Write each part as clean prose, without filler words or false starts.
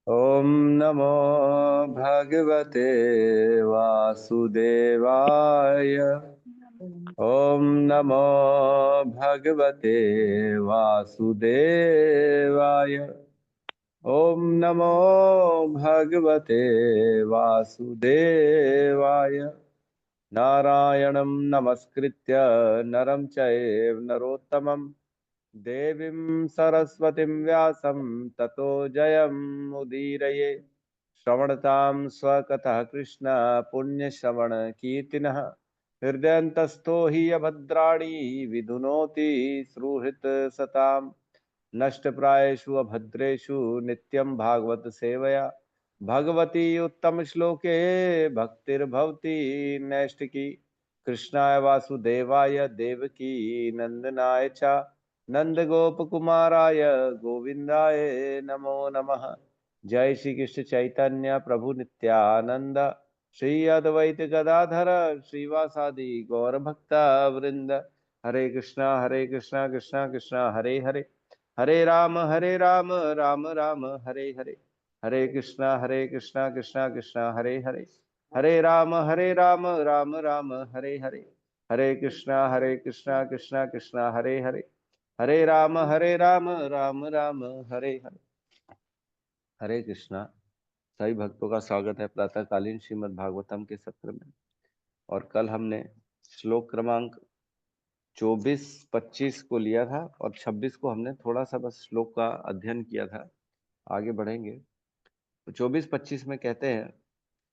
ओम नमो भगवते वासुदेवाय। ओम नमो भगवते वासुदेवाय। ओम नमो भगवते वासुदेवाय। नारायणं नमस्कृत्य नरं चैव नरोत्तमं देवीं सरस्वतीं व्यासं ततो जयमुदीरये। श्रवणतां स्वकतः कृष्ण पुण्यश्रवण कीर्तिनः हृदयन्तस्थो हि अभद्राणि विधुनोति सुहृत् सताम्। नष्टप्रायेषु अभद्रेषु नित्यं भागवत सेवया भगवती उत्तम श्लोके भक्तिर्भवति नैष्टिकी। कृष्णाय वासुदेवाय देवकी नंदनाय च नंद गोप कुमाराय गोविंदाय नमो नमः। जय श्री कृष्ण चैतन्य प्रभु नित्यानंद श्री अद्वैत गदाधर श्रीवासादि गौर भक्ता वृंद। हरे कृष्णा कृष्णा कृष्णा हरे हरे, हरे राम राम राम हरे हरे। हरे कृष्णा कृष्णा कृष्णा हरे हरे, हरे राम राम राम हरे हरे। हरे कृष्णा कृष्णा कृष्णा हरे हरे, हरे राम राम राम हरे हरे। हरे कृष्णा। सभी भक्तों का स्वागत है प्रातःकालीन श्रीमद् भागवतम के सत्र में। और कल हमने श्लोक क्रमांक 24-25 को लिया था और 26 को हमने थोड़ा सा बस श्लोक का अध्ययन किया था। आगे बढ़ेंगे तो 24-25 में कहते हैं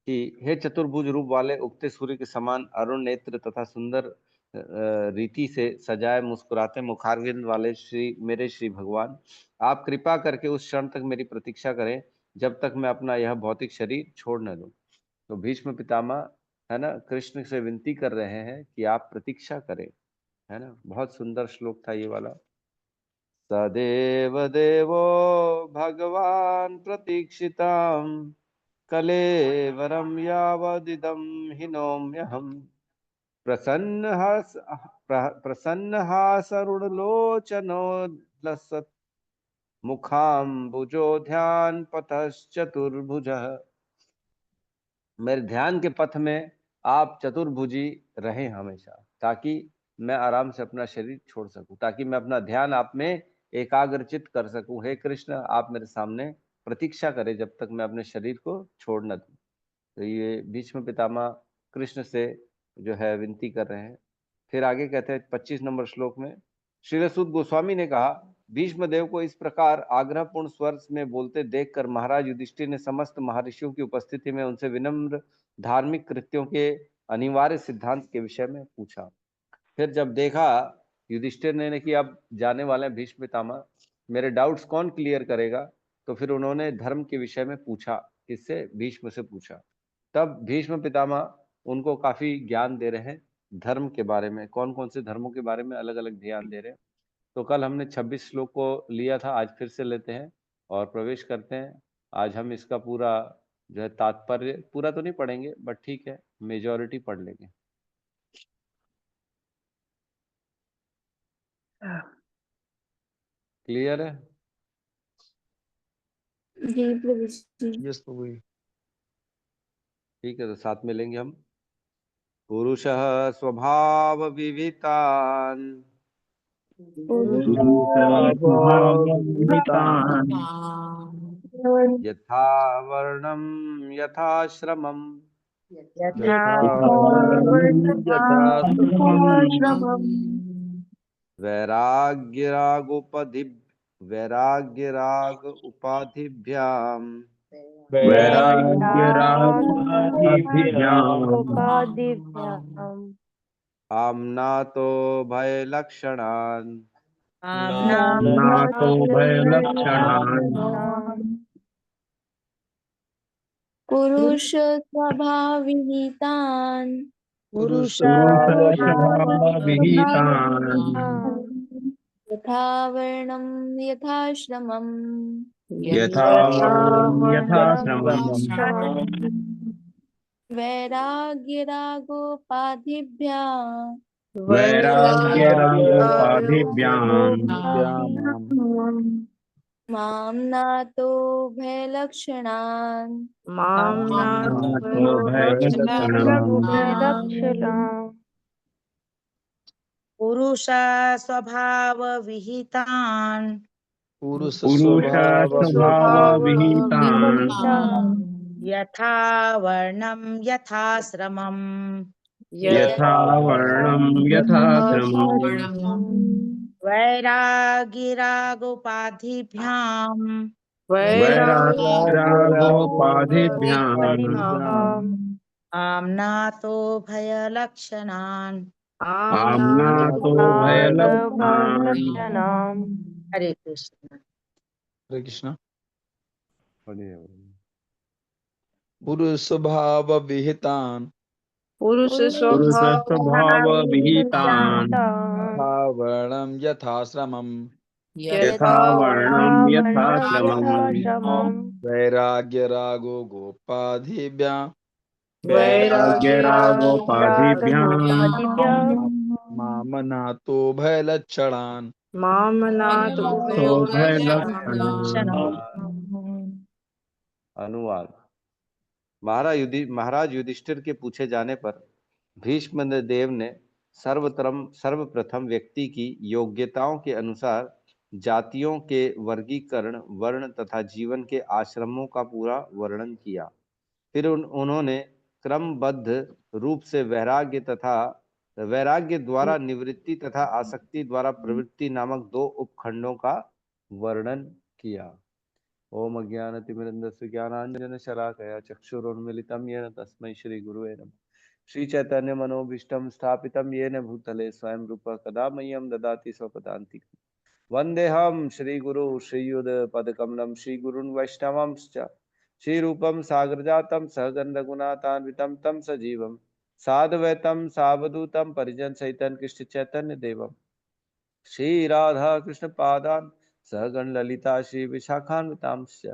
कि हे चतुर्भुज रूप वाले उगते सूर्य के समान अरुण नेत्र तथा सुंदर रीति से सजाए मुस्कुराते मुखारविंद वाले मेरे श्री भगवान, आप कृपा करके उस क्षण तक मेरी प्रतीक्षा करें जब तक मैं अपना यह भौतिक शरीर छोड़ न दूं। तो भीष्म पितामह है ना कृष्ण से विनती कर रहे हैं कि आप प्रतीक्षा करें, है ना। बहुत सुंदर श्लोक था ये वाला। सदेव देवो भगवान प्रतीक्षिताम् कलेवरं यावदिदं हिनोम्यहम्। प्रसन्नहासरुणलोचनो लसत् मुखाम्बुजो ध्यान पथश्चतुर्भुजः। मेरे ध्यान के पथ में आप चतुर्भुजी रहें हमेशा, ताकि मैं आराम से अपना शरीर छोड़ सकूं, ताकि मैं अपना ध्यान आप में एकाग्रचित कर सकूं। हे कृष्ण, आप मेरे सामने प्रतीक्षा करें जब तक मैं अपने शरीर को छोड़ न दूं। तो ये भीष्म पितामह कृष्ण से जो है विनती कर रहे हैं। फिर आगे कहते हैं 25 नंबर श्लोक में, श्रील सुत गोस्वामी ने कहा, भीष्म देव को इस प्रकार आग्रहपूर्ण स्वर में बोलते देखकर महाराज युधिष्ठिर ने समस्त महर्षियों की उपस्थिति में उनसे विनम्र धार्मिक कृत्यों के अनिवार्य सिद्धांत के विषय में पूछा। फिर जब देखा युधिष्ठिर ने कि अब जाने वाले हैं भीष्म पितामह, मेरे डाउट्स कौन क्लियर करेगा, तो फिर उन्होंने धर्म के विषय में पूछा, किससे? भीष्म से पूछा। तब भीष्म पितामह उनको काफी ज्ञान दे रहे हैं धर्म के बारे में, कौन कौन से धर्मों के बारे में अलग अलग ध्यान दे रहे हैं। तो कल हमने 26 श्लोक को लिया था, आज फिर से लेते हैं और प्रवेश करते हैं। आज हम इसका पूरा जो है तात्पर्य पूरा तो नहीं पढ़ेंगे, बट ठीक है, मेजॉरिटी पढ़ लेंगे। क्लियर है? जी प्रभु जी। यस प्रभु जी। ठीक है, तो साथ में लेंगे हम। पुरुषः स्वभाव विवितान् यथा वर्णं यथाश्रमम् वैराग्यराग उपाधिभ्याम् आम्नातो भयलक्षणान् पुरुष स्वभावविहितान् यथा वर्णं यथाश्रमम् वैराग्यरागोपाधिभ्याम् मां नातो भयलक्षणान् मां नातो भयलक्षणम् पुरुष स्वभाव विहितान् पुरुष स्वभावविहितान् स्वभावविहितान् यथा वर्णं यथाश्रमम् यथा वर्णं यथाश्रमम् वैरागिरागोपाधिभ्याम् वैराग्यरागोपाधिभ्याम् आम्नातो भयलक्षणान् आम्नातो भयलक्षणान्। हरे कृष्ण। हरे कृष्ण। बढ़िया। पुरुष स्वभाव विहितान् पुरुष पुरुष स्वभाव स्वभाव विहितान् यथा वर्णं यथाश्रमम् यथा वर्णं यथाश्रमम् वैराग्य रागो गोपाधिभ्याम् वैराग्यरागोपाधिभ्याम् मामनातो भयलक्षणान् तो भयलक्षणान्। अनुवाद। महाराज युधिष्ठिर के पूछे जाने पर भीष्म देव ने सर्वप्रथम व्यक्ति की योग्यताओं के अनुसार जातियों के वर्गीकरण, वर्ण तथा जीवन के आश्रमों का पूरा वर्णन किया। फिर उन्होंने क्रमबद्ध रूप से वैराग्य द्वारा निवृत्ति तथा आसक्ति द्वारा प्रवृत्ति नामक दो उपखंडों का वर्णन किया। ओम अज्ञानतिमिरन्धस्य ज्ञानाञ्जनशलाकया चक्षुरुन्मीलितं येन तस्मै श्रीगुरुवे नमः। श्रीचैतन्यमनोभीष्टं स्थापितं येन भूतले स्वयं रूपः कदा मह्यं ददाति स्वपदान्तिकम्। वन्देऽहं श्रीगुरु श्रीयुतपदकमलं श्रीगुरून् वैष्णवांश्च श्रीरूपं साग्रजातं सहगण रघुनाथान्वितं तं सजीवं साद्वैतं सावधूतं परिजनसहितं कृष्ण चैतन्य देवम् श्री राधा कृष्ण पादान सहगण ललिता श्री विशाखान्वितांश्च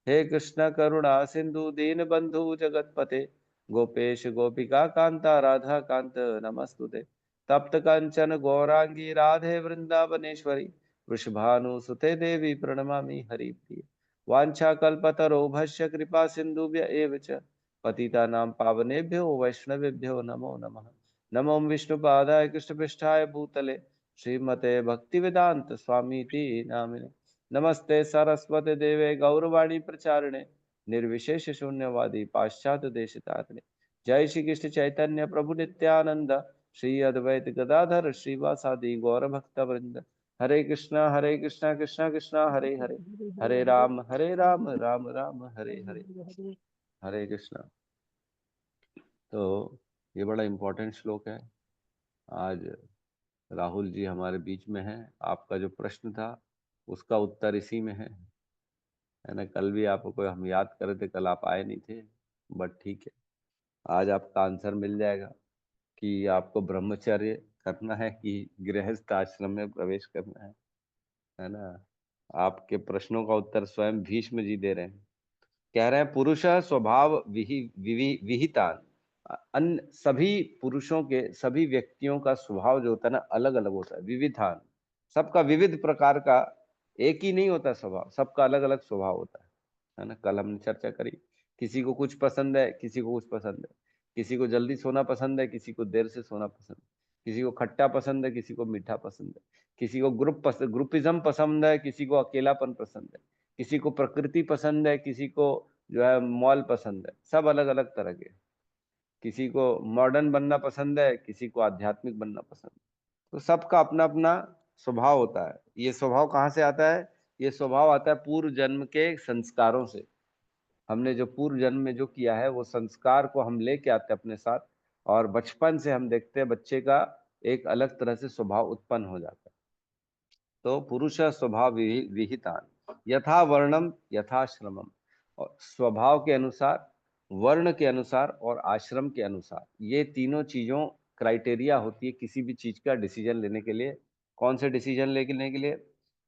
हे कृष्ण करुणा सिंधु दीन बंधु जगतपते गोपेश गोपिका कांता राधा कांत नमस्तुते तप्त कंचन गौरांगी राधे वृंदावनेश्वरी वृषभानुसुते देवी प्रणमामि हरिप्रिय वाञ्छाकल्पतरोभस्य कृपा सिन्धुभ्य एव च पतितानां पावनेभ्यो वैष्णवेभ्यो नमो नमः। नमो विष्णुपादाय कृष्णपृष्ठाय भूतले श्रीमते भक्तिवेदांत स्वामीति नामिने नमस्ते सरस्वती देवे गौरवाणी प्रचारिणे निर्विशेष शून्यवादी पाश्चात्य देशतारिणे जय श्री कृष्ण चैतन्य प्रभु नित्यानंद श्री अद्वैत गदाधर श्रीवासादि गौर भक्त वृंद हरे कृष्णा कृष्णा कृष्णा हरे हरे हरे राम राम राम हरे हरे हरे कृष्णा। तो ये बड़ा इंपॉर्टेंट श्लोक है। आज राहुल जी हमारे बीच में हैं। आपका जो प्रश्न था उसका उत्तर इसी में है ना। कल भी आपको हम याद कर रहे थे, कल आप आए नहीं थे, बट ठीक है, आज आपका आंसर मिल जाएगा कि आपको ब्रह्मचर्य करना है कि गृहस्थ आश्रम में प्रवेश करना है ना। आपके प्रश्नों का उत्तर स्वयं भीष्म जी दे रहे हैं। कह रहे हैं पुरुष स्वभाव विहितान। अन्य सभी पुरुषों के, सभी व्यक्तियों का स्वभाव जो होता है ना, अलग अलग होता है। विविधान, सबका विविध प्रकार का, एक ही नहीं होता स्वभाव, सबका अलग अलग स्वभाव होता है ना। कल हमने चर्चा करी, किसी को कुछ पसंद है, किसी को कुछ पसंद है, किसी को जल्दी सोना पसंद है, किसी को देर से सोना पसंद है, किसी को खट्टा पसंद है, किसी को मीठा पसंद है, किसी को ग्रुपिज्म पसंद है, किसी को अकेलापन पसंद है, किसी को प्रकृति पसंद है, किसी को जो है मॉल पसंद है। सब अलग अलग तरह के। किसी को मॉडर्न बनना पसंद है, किसी को आध्यात्मिक बनना पसंद है। तो सबका अपना अपना स्वभाव होता है। ये स्वभाव कहाँ से आता है? ये स्वभाव आता है पूर्व जन्म के संस्कारों से। हमने जो पूर्व जन्म में जो किया है वो संस्कार को हम लेके आते हैं अपने साथ, और बचपन से हम देखते हैं बच्चे का एक अलग तरह से स्वभाव उत्पन्न हो जाता है। तो पुरुष स्वभाव विहितान यथा वर्णम यथाश्रमम, और स्वभाव के अनुसार, वर्ण के अनुसार और आश्रम के अनुसार, ये तीनों चीजों क्राइटेरिया होती है किसी भी चीज का डिसीजन लेने के लिए। कौन से डिसीजन लेने के लिए?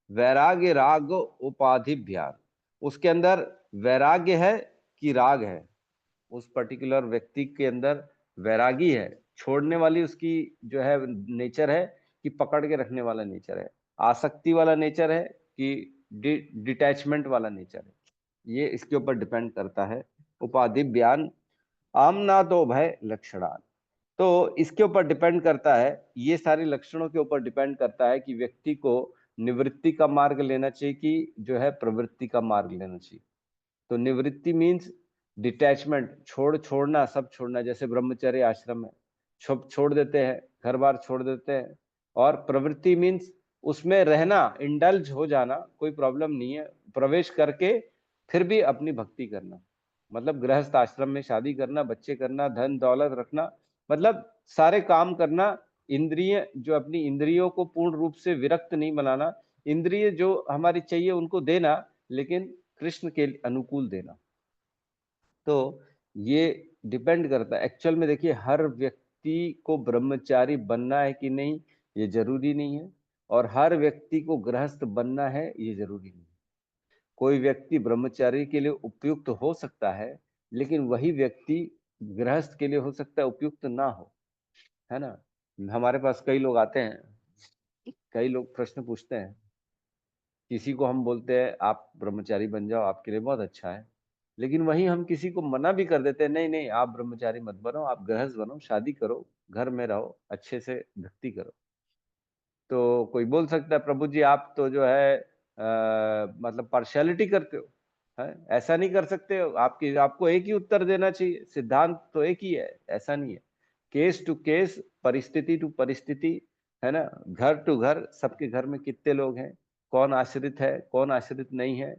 वैराग्य राग उपाधिभ्याम। उसके अंदर वैराग्य है कि राग है, उस पर्टिकुलर व्यक्ति के अंदर वैरागी है, छोड़ने वाली उसकी जो है नेचर है, कि पकड़ के रखने वाला नेचर है, आसक्ति वाला नेचर है कि डिटैचमेंट वाला नेचर है, ये इसके ऊपर डिपेंड करता है। उपाधि बयान आमना तो भय लक्षणान, तो इसके ऊपर डिपेंड करता है, ये सारे लक्षणों के ऊपर डिपेंड करता है कि व्यक्ति को निवृत्ति का मार्ग लेना चाहिए कि जो है प्रवृत्ति का मार्ग लेना चाहिए। तो निवृत्ति मीन्स डिटैचमेंट, छोड़ना, सब छोड़ना, जैसे ब्रह्मचर्य आश्रम है, छोड़ देते हैं, घर बार छोड़ देते हैं। और प्रवृत्ति मीन्स उसमें रहना, इंडल्ज हो जाना, कोई प्रॉब्लम नहीं है, प्रवेश करके फिर भी अपनी भक्ति करना, मतलब गृहस्थ आश्रम में शादी करना, बच्चे करना, धन दौलत रखना, मतलब सारे काम करना, इंद्रिय जो अपनी इंद्रियों को पूर्ण रूप से विरक्त नहीं बनाना, इंद्रिय जो हमारी चाहिए उनको देना, लेकिन कृष्ण के अनुकूल देना। तो ये डिपेंड करता है एक्चुअल में। देखिए, हर व्यक्ति को ब्रह्मचारी बनना है कि नहीं ये जरूरी नहीं है, और हर व्यक्ति को गृहस्थ बनना है ये जरूरी नहीं है। कोई व्यक्ति ब्रह्मचारी के लिए उपयुक्त हो सकता है, लेकिन वही व्यक्ति गृहस्थ के लिए हो सकता है उपयुक्त ना हो, है ना। हमारे पास कई लोग आते हैं, कई लोग प्रश्न पूछते हैं, किसी को हम बोलते हैं आप ब्रह्मचारी बन जाओ, आपके लिए बहुत अच्छा है, लेकिन वहीं हम किसी को मना भी कर देते हैं, नहीं नहीं आप ब्रह्मचारी मत बनो, आप गृहस्थ बनो, शादी करो, घर में रहो, अच्छे से भक्ति करो। तो कोई बोल सकता है प्रभु जी आप तो जो है मतलब पार्शियलिटी करते हो, है ऐसा नहीं कर सकते हो, आपको एक ही उत्तर देना चाहिए, सिद्धांत तो एक ही है, ऐसा नहीं है। केस टू केस, परिस्थिति टू परिस्थिति, है ना। घर टू घर, सबके घर में कितने लोग हैं, कौन आश्रित है, कौन आश्रित नहीं है,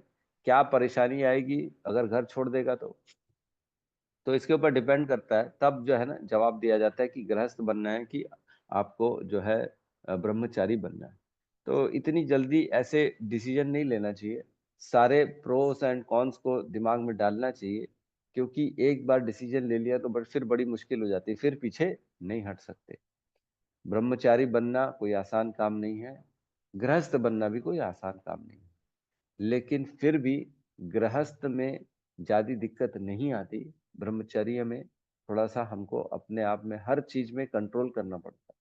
क्या परेशानी आएगी अगर घर छोड़ देगा तो इसके ऊपर डिपेंड करता है। तब जो है ना जवाब दिया जाता है कि गृहस्थ बनना है कि आपको जो है ब्रह्मचारी बनना है। तो इतनी जल्दी ऐसे डिसीजन नहीं लेना चाहिए, सारे प्रोस एंड कॉन्स को दिमाग में डालना चाहिए, क्योंकि एक बार डिसीजन ले लिया तो फिर बड़ी मुश्किल हो जाती है, फिर पीछे नहीं हट सकते। ब्रह्मचारी बनना कोई आसान काम नहीं है, गृहस्थ बनना भी कोई आसान काम नहीं है, लेकिन फिर भी गृहस्थ में ज्यादा दिक्कत नहीं आती, ब्रह्मचर्य में थोड़ा सा हमको अपने आप में हर चीज में कंट्रोल करना पड़ता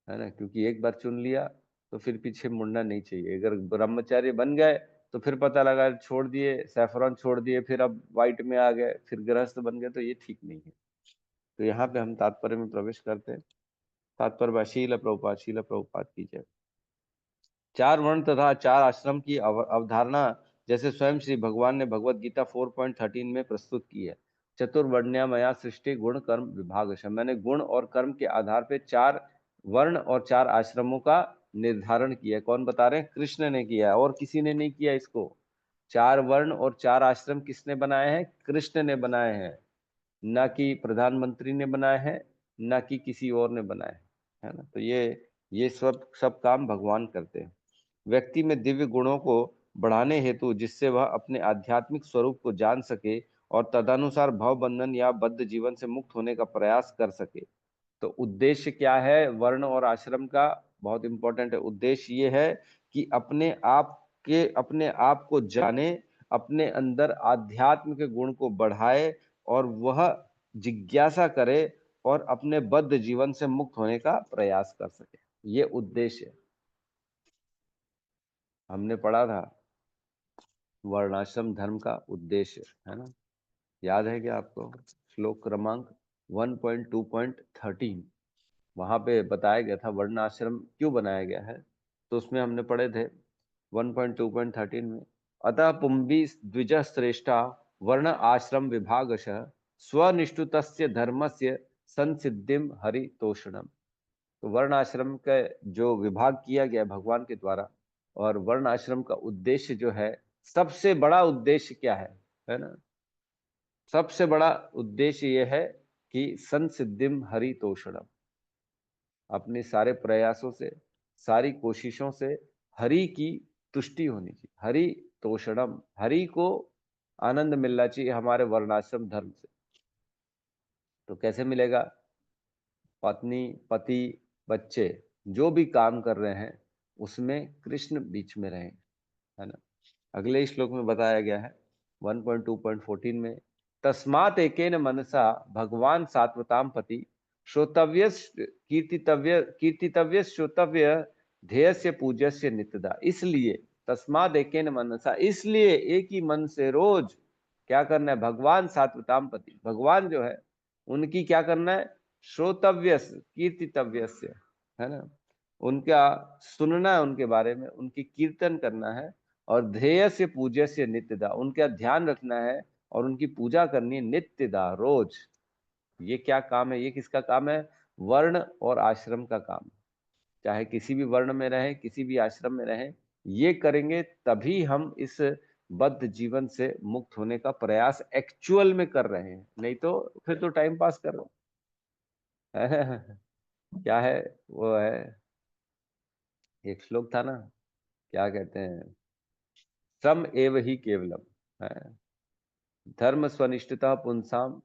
है ना, क्योंकि एक बार चुन लिया तो फिर पीछे मुड़ना नहीं चाहिए। अगर ब्रह्मचारी बन गए तो फिर पता लगा छोड़ दिए, सैफरॉन छोड़ दिए, फिर अब व्हाइट में आ गए, फिर गृहस्थ बन गए, तो ये ठीक नहीं है। तो यहाँ पे हम तात्पर्य में प्रवेश करते हैं। तात्पर्य शील प्रभुपाद की जय। चार वर्ण तथा चार आश्रम की अवधारणा जैसे स्वयं श्री भगवान ने भगवत गीता 4.13 में प्रस्तुत की है। चतुर्वर्ण्या मया सृष्टि गुण कर्म विभाग, मैंने गुण और कर्म के आधार पे चार वर्ण और चार आश्रमों का निर्धारण किया है। कौन बता रहे हैं? कृष्ण ने किया है, और किसी ने नहीं किया इसको। चार वर्ण और चार आश्रम किसने बनाए हैं? कृष्ण ने बनाए हैं, ना कि प्रधानमंत्री ने बनाए हैं, ना कि किसी और ने बनाए, है ना। तो ये सब काम भगवान करते हैं। व्यक्ति में दिव्य गुणों को बढ़ाने हेतु, जिससे वह अपने आध्यात्मिक स्वरूप को जान सके और तदनुसार भव बंधन या बद्ध जीवन से मुक्त होने का प्रयास कर सके। तो उद्देश्य क्या है वर्ण और आश्रम का? बहुत इंपॉर्टेंट है। उद्देश्य ये है कि अपने आप को जाने, अपने अंदर आध्यात्म के गुण को बढ़ाए और वह जिज्ञासा करे और अपने बद्ध जीवन से मुक्त होने का प्रयास कर सके। ये उद्देश्य है। हमने पढ़ा था वर्णाश्रम धर्म का उद्देश्य, है ना, याद है क्या आपको? श्लोक क्रमांक 1.2.13 वहां पे बताया गया था वर्णाश्रम क्यों बनाया गया है। तो उसमें हमने पढ़े थे 1.2.13 में, अतः पुंभी द्विज श्रेष्ठा वर्ण आश्रम विभागशः स्वनिष्ठुतस्य धर्मस्य संसिद्धिम हरितोषणम। तो वर्ण आश्रम का जो विभाग किया गया भगवान के द्वारा, और वर्ण आश्रम का उद्देश्य जो है, सबसे बड़ा उद्देश्य क्या है ना? सबसे बड़ा उद्देश्य यह है कि संसिद्धिम हरितोषणम, अपने सारे प्रयासों से, सारी कोशिशों से हरि की तुष्टि होनी चाहिए। हरि तोषणम, हरि को आनंद मिलना चाहिए हमारे वर्णाश्रम धर्म से। तो कैसे मिलेगा? पत्नी, पति, बच्चे जो भी काम कर रहे हैं उसमें कृष्ण बीच में रहें, है ना। अगले श्लोक में बताया गया है 1.2.14 में, तस्मात् एकेन मनसा भगवान सात्वताम पति श्रोतव्य कीर्तितव्य श्रोतव्य ध्येयस्य पूज्यस्य नित्यदा। इसलिए तस्माद एकेन मनसा, इसलिए एक ही मन से रोज क्या करना है, भगवान सात्वताम पति, भगवान जो है उनकी क्या करना है, श्रोतव्य कीर्तितव्य, है ना, उनका सुनना है, उनके बारे में उनकी कीर्तन करना है, और ध्येय से पूज्य से नित्यदा, उनका ध्यान रखना है और उनकी पूजा करनी है नित्यदा, रोज। ये क्या काम है, ये किसका काम है, वर्ण और आश्रम का काम। चाहे किसी भी वर्ण में रहे, किसी भी आश्रम में रहे, ये करेंगे तभी हम इस बद्ध जीवन से मुक्त होने का प्रयास एक्चुअल में कर रहे हैं, नहीं तो फिर तो टाइम पास कर रहे हैं। क्या है, वो है एक श्लोक था ना, क्या कहते हैं, श्रम एव ही केवलम, है धर्म स्वनिष्ठता पुंसाम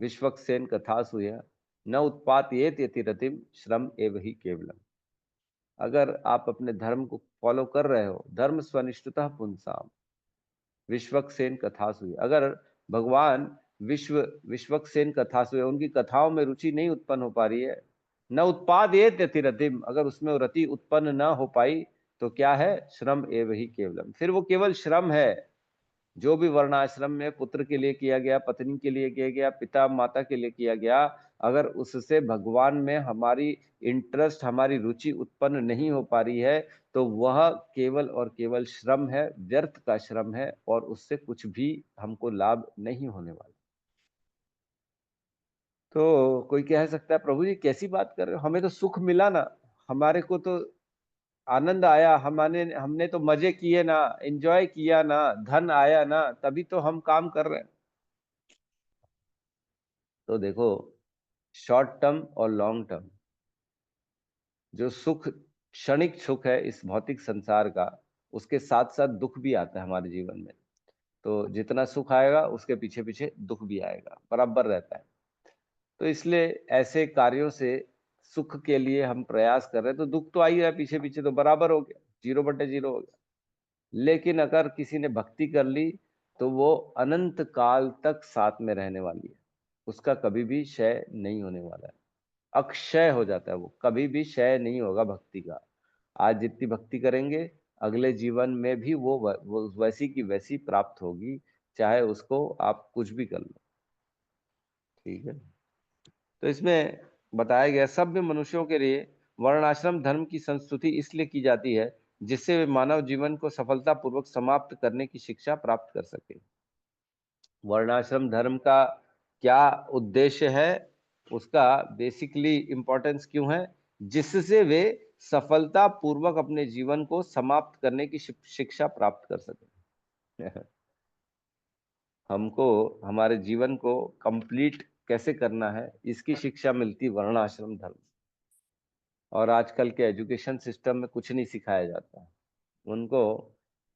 विश्वक्सेन कथा सुय न उत्पातयेत यतिरतिम श्रम एव ही केवलम। अगर आप अपने धर्म को फॉलो कर रहे हो, धर्म स्वनिष्ठता पुंसाम विश्वक्सेन कथा सुय, अगर भगवान विश्वक्सेन कथा सुय, उनकी कथाओं में रुचि नहीं उत्पन्न हो पा रही है, न उत्पादयेत यतिरतिम, अगर उसमें रति उत्पन्न न हो पाई, तो क्या है, श्रम एव ही केवलम, फिर वो केवल श्रम है। जो भी वर्णाश्रम में पुत्र के लिए किया गया, पत्नी के लिए किया गया, पिता माता के लिए किया गया, अगर उससे भगवान में हमारी इंटरेस्ट, हमारी रुचि उत्पन्न नहीं हो पा रही है, तो वह केवल और केवल श्रम है, व्यर्थ का श्रम है, और उससे कुछ भी हमको लाभ नहीं होने वाला। तो कोई कह सकता है प्रभु जी कैसी बात कर रहे हो, हमें तो सुख मिला ना, हमारे को तो आनंद आया, हमने हमने तो मजे किए ना, एंजॉय किया ना, धन आया ना, तभी तो हम काम कर रहे हैं। तो देखो, शॉर्ट टर्म और लॉन्ग टर्म, जो सुख क्षणिक सुख है इस भौतिक संसार का, उसके साथ साथ दुख भी आता है हमारे जीवन में। तो जितना सुख आएगा उसके पीछे पीछे दुख भी आएगा, बराबर रहता है। तो इसलिए ऐसे कार्यों से सुख के लिए हम प्रयास कर रहे हैं, तो दुख तो आ ही रहा है पीछे पीछे, तो बराबर हो गया, 0/0 हो गया। लेकिन अगर किसी ने भक्ति कर ली, तो वो अनंत काल तक साथ में रहने वाली है, उसका कभी भी क्षय नहीं होने वाला है, अक्षय हो जाता है, वो कभी भी क्षय नहीं होगा भक्ति का। आज जितनी भक्ति करेंगे, अगले जीवन में भी वो वैसी की वैसी प्राप्त होगी, चाहे उसको आप कुछ भी कर लो। ठीक है, तो इसमें बताया गया सभ्य मनुष्यों के लिए वर्णाश्रम धर्म की संस्तुति इसलिए की जाती है जिससे वे मानव जीवन को सफलतापूर्वक समाप्त करने की शिक्षा प्राप्त कर सके। वर्णाश्रम धर्म का क्या उद्देश्य है, उसका बेसिकली इंपॉर्टेंस क्यों है, जिससे वे सफलता पूर्वक अपने जीवन को समाप्त करने की शिक्षा प्राप्त कर सके। हमको हमारे जीवन को कंप्लीट कैसे करना है, इसकी शिक्षा मिलती वर्णाश्रम धर्म। और आजकल के एजुकेशन सिस्टम में कुछ नहीं सिखाया जाता, उनको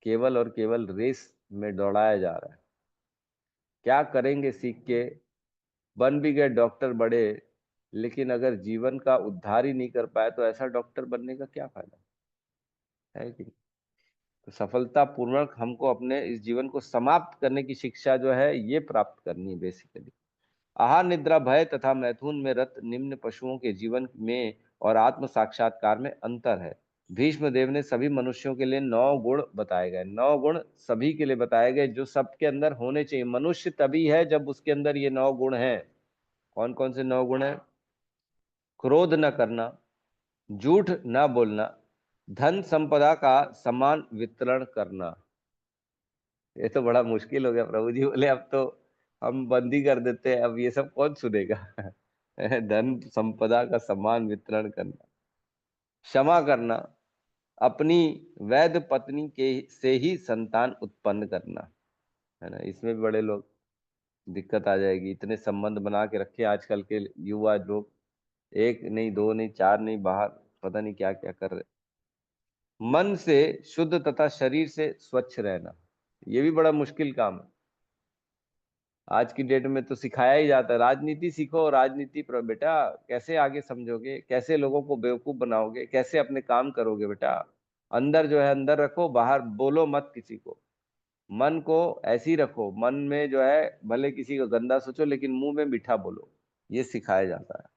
केवल और केवल रेस में दौड़ाया जा रहा है। क्या करेंगे सीख के, बन भी गए डॉक्टर बड़े, लेकिन अगर जीवन का उद्धार ही नहीं कर पाए, तो ऐसा डॉक्टर बनने का क्या फायदा है कि नहीं? तो सफलता पूर्वक हमको अपने इस जीवन को समाप्त करने की शिक्षा जो है ये प्राप्त करनी है बेसिकली। आहार निद्रा भय तथा मैथुन में रत निम्न पशुओं के जीवन में और आत्म साक्षात्कार में अंतर है। भीष्म देव ने सभी मनुष्यों के लिए 9 गुण बताए गए, 9 गुण सभी के लिए बताए गए जो सबके अंदर होने चाहिए। मनुष्य तभी है जब उसके अंदर ये 9 गुण हैं। कौन कौन से 9 गुण हैं? क्रोध न करना, झूठ न बोलना, धन संपदा का समान वितरण करना। ये तो बड़ा मुश्किल हो गया प्रभु जी, बोले अब तो हम बंदी कर देते हैं, अब ये सब कौन सुनेगा। धन संपदा का समान वितरण करना, क्षमा करना, अपनी वैध पत्नी के से ही संतान उत्पन्न करना, है ना। इसमें भी बड़े लोग दिक्कत आ जाएगी, इतने संबंध बना के रखे आजकल के युवा लोग, एक नहीं, दो नहीं, चार नहीं, बाहर पता नहीं क्या क्या कर रहे। मन से शुद्ध तथा शरीर से स्वच्छ रहना, ये भी बड़ा मुश्किल काम है। आज की डेट में तो सिखाया ही जाता है, राजनीति सीखो, राजनीति पर बेटा कैसे आगे समझोगे, कैसे लोगों को बेवकूफ बनाओगे, कैसे अपने काम करोगे बेटा। अंदर जो है अंदर रखो, बाहर बोलो मत किसी को। मन को ऐसे ही रखो, मन में जो है भले किसी का गंदा सोचो, लेकिन मुंह में मीठा बोलो, ये सिखाया जाता है।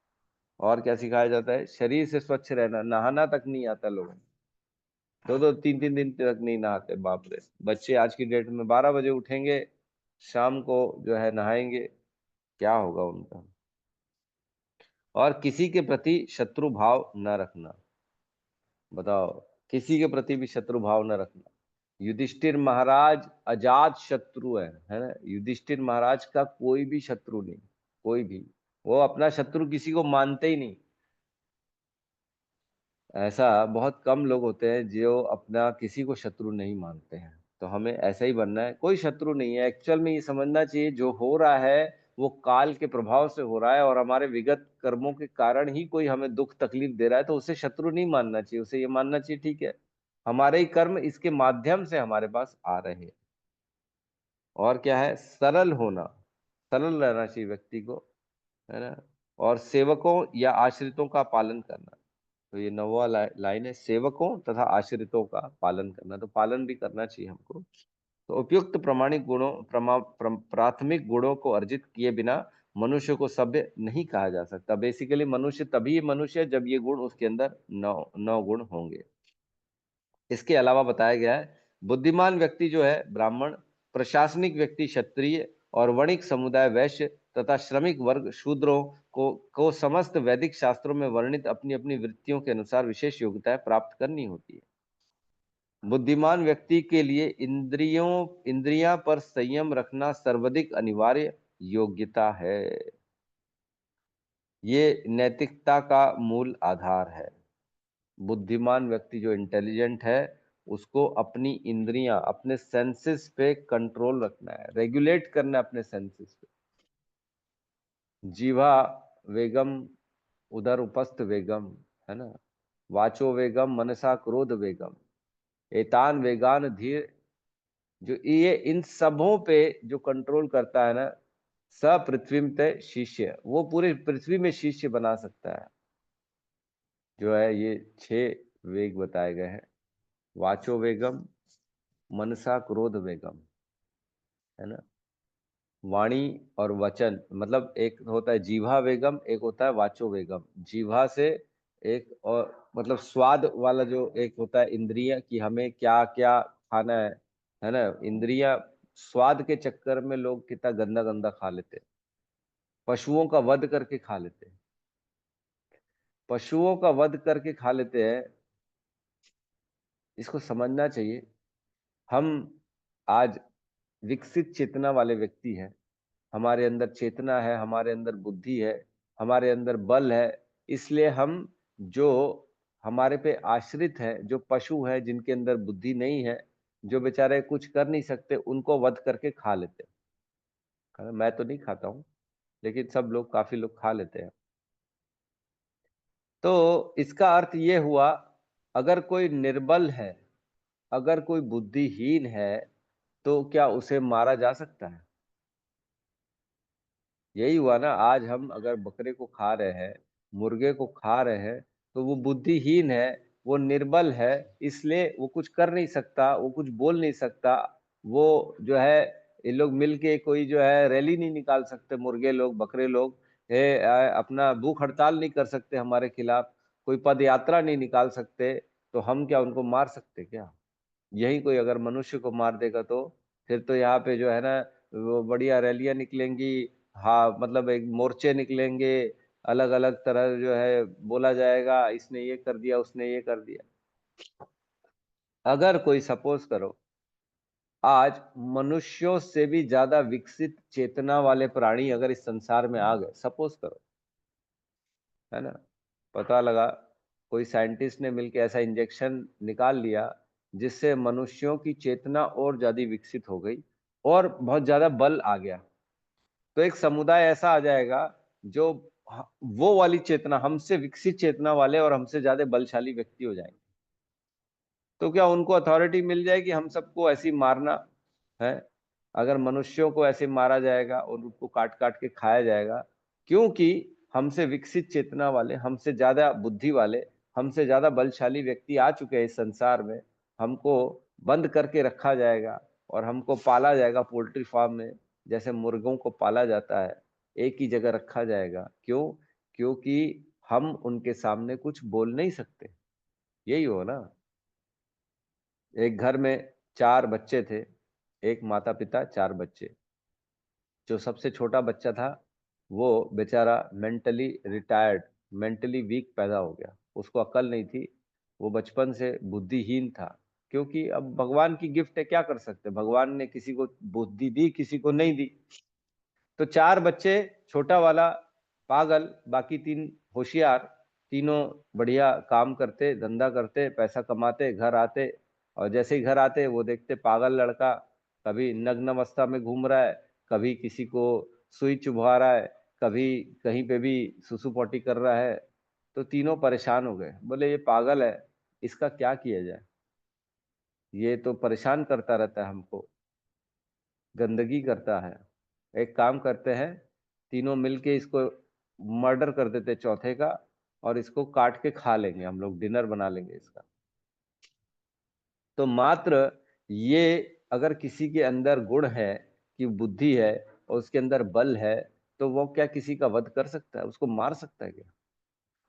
और क्या सिखाया जाता है? शरीर से स्वच्छ रहना, नहाना तक नहीं आता लोगों को। दो 3 दिन तक नहीं नहाते। बाप रे, बच्चे आज की डेट में 12 बजे उठेंगे, शाम को जो है नहाएंगे, क्या होगा उनका। और किसी के प्रति शत्रु भाव न रखना। बताओ, किसी के प्रति भी शत्रु भाव न रखना। युधिष्ठिर महाराज अजात शत्रु है ना। युधिष्ठिर महाराज का कोई भी शत्रु नहीं, कोई भी। वो अपना शत्रु किसी को मानते ही नहीं। ऐसा बहुत कम लोग होते हैं जो अपना किसी को शत्रु नहीं मानते हैं। तो हमें ऐसा ही बनना है, कोई शत्रु नहीं है। एक्चुअल में ये समझना चाहिए, जो हो रहा है वो काल के प्रभाव से हो रहा है, और हमारे विगत कर्मों के कारण ही कोई हमें दुख तकलीफ दे रहा है, तो उसे शत्रु नहीं मानना चाहिए। उसे ये मानना चाहिए ठीक है, हमारे ही कर्म इसके माध्यम से हमारे पास आ रहे हैं। और क्या है, सरल होना, सरल रहना चाहिए व्यक्ति को, है ना। और सेवकों या आश्रितों का पालन करना। तो ये नौवा लाइन है, सेवकों तथा आश्रितों का पालन करना। तो पालन भी करना चाहिए हमको। तो उपयुक्त प्रमाणिक गुणों प्राथमिक गुणों को अर्जित किए बिना मनुष्य को सभ्य नहीं कहा जा सकता। बेसिकली मनुष्य तभी मनुष्य है जब ये गुण उसके अंदर नौ नौ गुण होंगे। इसके अलावा बताया गया है, बुद्धिमान व्यक्ति जो है ब्राह्मण, प्रशासनिक व्यक्ति क्षत्रिय, और वणिक समुदाय वैश्य, तथा श्रमिक वर्ग शूद्रों को समस्त वैदिक शास्त्रों में वर्णित अपनी अपनी वृत्तियों के अनुसार विशेष योग्यताएं प्राप्त करनी होती है। बुद्धिमान व्यक्ति के लिए इंद्रियां पर संयम रखना सर्वाधिक अनिवार्य योग्यता है। ये नैतिकता का मूल आधार है। बुद्धिमान व्यक्ति जो इंटेलिजेंट है, उसको अपनी इंद्रियां, अपने सेंसेस पे कंट्रोल रखना है, रेगुलेट करना है अपने सेंसेस पे। जीवा वेगम उदर उपस्थ वेगम, है ना। वाचो वेगम मनसा क्रोध वेगम, एतान वेगान धीर। जो ये इन सबों पे जो कंट्रोल करता है ना, स पृथ्वी में शिष्य, वो पूरे पृथ्वी में शिष्य बना सकता है। जो है ये 6 वेग बताए गए हैं, वाचो वेगम, मनसा क्रोध वेगम, है ना। वाणी और वचन, मतलब एक होता है जीवा वेगम, एक होता है वाचो वेगम। जीवा से एक, और मतलब स्वाद वाला जो एक होता है इंद्रिय, कि हमें क्या क्या खाना है ना। इंद्रिया, स्वाद के चक्कर में लोग कितना गंदा गंदा खा लेते हैं, पशुओं का वध करके खा लेते हैं, पशुओं का वध करके खा लेते हैं। इसको समझना चाहिए। हम आज विकसित चेतना वाले व्यक्ति हैं, हमारे अंदर चेतना है, हमारे अंदर बुद्धि है, हमारे अंदर बल है। इसलिए हम जो हमारे पे आश्रित है, जो पशु है जिनके अंदर बुद्धि नहीं है, जो बेचारे कुछ कर नहीं सकते, उनको वध करके खा लेते हैं। मैं तो नहीं खाता हूँ, लेकिन सब लोग, काफी लोग खा लेते हैं। तो इसका अर्थ ये हुआ, अगर कोई निर्बल है, अगर कोई बुद्धिहीन है, तो क्या उसे मारा जा सकता है? यही हुआ ना। आज हम अगर बकरे को खा रहे हैं, मुर्गे को खा रहे हैं, तो वो बुद्धिहीन है, वो निर्बल है, इसलिए वो कुछ कर नहीं सकता, वो कुछ बोल नहीं सकता। वो जो है, ये लोग मिलके कोई जो है रैली नहीं निकाल सकते, मुर्गे लोग, बकरे लोग अपना भूख हड़ताल नहीं कर सकते हमारे खिलाफ, कोई पद यात्रा नहीं निकाल सकते। तो हम क्या उनको मार सकते क्या? यही कोई अगर मनुष्य को मार देगा, तो फिर तो यहाँ पे जो है ना, वो बढ़िया रैलियां निकलेंगी। हाँ, मतलब एक मोर्चे निकलेंगे, अलग अलग तरह जो है बोला जाएगा, इसने ये कर दिया, उसने ये कर दिया। अगर कोई, सपोज करो, आज मनुष्यों से भी ज्यादा विकसित चेतना वाले प्राणी अगर इस संसार में आ गए, सपोज करो, है ना, पता लगा कोई साइंटिस्ट ने मिलकर ऐसा इंजेक्शन निकाल लिया जिससे मनुष्यों की चेतना और ज्यादा विकसित हो गई, और बहुत ज्यादा बल आ गया, तो एक समुदाय ऐसा आ जाएगा जो वो वाली चेतना, हमसे विकसित चेतना वाले और हमसे ज्यादा बलशाली व्यक्ति हो जाएंगे। तो क्या उनको अथॉरिटी मिल जाएगी हम सबको ऐसे ही मारना है? अगर मनुष्यों को ऐसे मारा जाएगा और उनको काट काट के खाया जाएगा, क्योंकि हमसे विकसित चेतना वाले, हमसे ज्यादा बुद्धि वाले, हमसे ज्यादा बलशाली व्यक्ति आ चुके हैं इस संसार में, हमको बंद करके रखा जाएगा और हमको पाला जाएगा पोल्ट्री फार्म में, जैसे मुर्गों को पाला जाता है, एक ही जगह रखा जाएगा। क्यों? क्योंकि हम उनके सामने कुछ बोल नहीं सकते। यही हो ना। एक घर में 4 बच्चे थे, एक माता पिता 4 बच्चे। जो सबसे छोटा बच्चा था वो बेचारा मेंटली रिटायर्ड, मेंटली वीक पैदा हो गया। उसको अकल नहीं थी, वो बचपन से बुद्धिहीन था। क्योंकि अब भगवान की गिफ्ट है, क्या कर सकते, भगवान ने किसी को बुद्धि दी किसी को नहीं दी। तो 4 बच्चे, छोटा वाला पागल, बाकी 3 होशियार। तीनों बढ़िया काम करते, धंधा करते, पैसा कमाते, घर आते। और जैसे ही घर आते वो देखते पागल लड़का कभी नग्न अवस्था में घूम रहा है, कभी किसी को सुई चुभवा रहा है, कभी कहीं पे भी सुसु पोटी कर रहा है। तो तीनों परेशान हो गए, बोले ये पागल है, इसका क्या किया जाए, ये तो परेशान करता रहता है हमको, गंदगी करता है। एक काम करते हैं, तीनों मिलके इसको मर्डर कर देते चौथे का, और इसको काट के खा लेंगे, हम लोग डिनर बना लेंगे इसका। तो मात्र ये अगर किसी के अंदर गुण है कि बुद्धि है और उसके अंदर बल है, तो वो क्या किसी का वध कर सकता है, उसको मार सकता है क्या?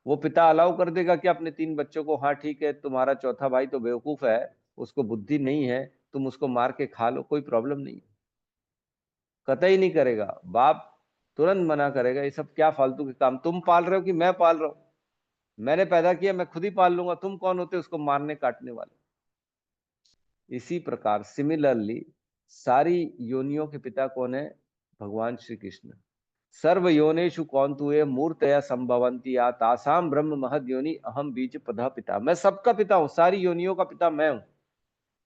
वो पिता अलाउ कर देगा कि अपने 3 बच्चों को, हाँ ठीक है तुम्हारा चौथा भाई तो बेवकूफ है, उसको बुद्धि नहीं है, तुम उसको मार के खा लो, कोई प्रॉब्लम नहीं। कतई नहीं करेगा। बाप तुरंत मना करेगा, ये सब क्या फालतू के काम, तुम पाल रहे हो कि मैं पाल रहा हूं, मैंने पैदा किया मैं खुद ही पाल लूंगा, तुम कौन होते उसको मारने काटने वाले। इसी प्रकार सिमिलरली सारी योनियों के पिता कौन है? भगवान श्री कृष्ण। सर्व योनेषु कौन्तुये मूर्तया संभवन्ति या तासाम ब्रह्म महद योनि अहम बीज पदा पिता। मैं सबका पिता हूं, सारी योनियों का पिता मैं हूं,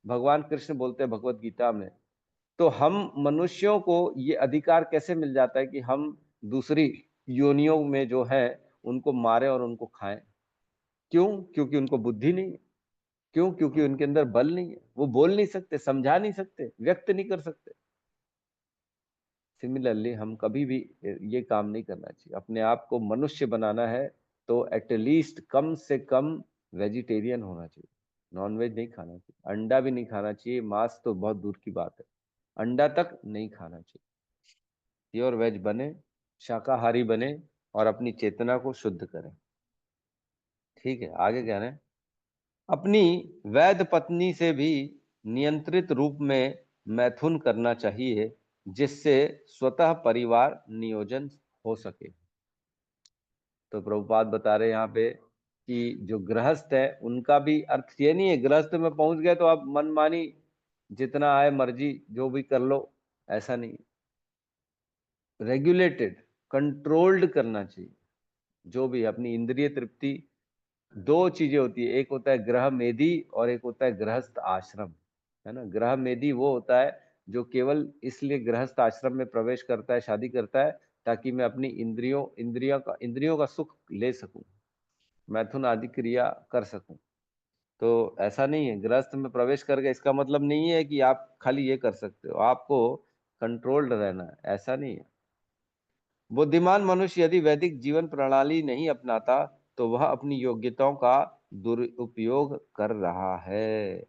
भगवान कृष्ण बोलते हैं भगवत गीता में। तो हम मनुष्यों को ये अधिकार कैसे मिल जाता है कि हम दूसरी योनियों में जो है उनको मारें और उनको खाएं? क्यों? क्योंकि उनको बुद्धि नहीं है। क्यों? क्योंकि उनके अंदर बल नहीं है, वो बोल नहीं सकते, समझा नहीं सकते, व्यक्त नहीं कर सकते। सिमिलरली हम कभी भी ये काम नहीं करना चाहिए। अपने आप को मनुष्य बनाना है तो एटलीस्ट कम से कम वेजिटेरियन होना चाहिए, नॉनवेज नहीं खाना चाहिए, अंडा भी नहीं खाना चाहिए, मांस तो बहुत दूर की बात है, अंडा तक नहीं खाना चाहिए। प्योर वेज बने, शाकाहारी बने और अपनी चेतना को शुद्ध करें। ठीक है, आगे कह रहे हैं, अपनी वैध पत्नी से भी नियंत्रित रूप में मैथुन करना चाहिए, जिससे स्वतः परिवार नियोजन हो सके। तो प्रभुपाद बता रहे यहाँ पे कि जो गृहस्थ है उनका भी अर्थ ये नहीं है गृहस्थ में पहुंच गए तो आप मनमानी जितना आए मर्जी जो भी कर लो, ऐसा नहीं। रेगुलेटेड, कंट्रोल्ड करना चाहिए। जो भी अपनी इंद्रिय तृप्ति, 2 चीजें होती है, एक होता है गृह मेधी और एक होता है गृहस्थ आश्रम, है ना। गृह मेधी वो होता है जो केवल इसलिए गृहस्थ आश्रम में प्रवेश करता है, शादी करता है, ताकि मैं अपनी इंद्रियों का सुख ले सकूं, मैथुन आदि क्रिया कर सकूं। तो ऐसा नहीं है, गृहस्थ में प्रवेश करके इसका मतलब नहीं है कि आप खाली ये कर सकते हो, आपको कंट्रोल्ड रहना है, ऐसा नहीं है। बुद्धिमान मनुष्य यदि वैदिक जीवन प्रणाली नहीं अपनाता तो वह अपनी योग्यताओं का दुरुपयोग कर रहा है।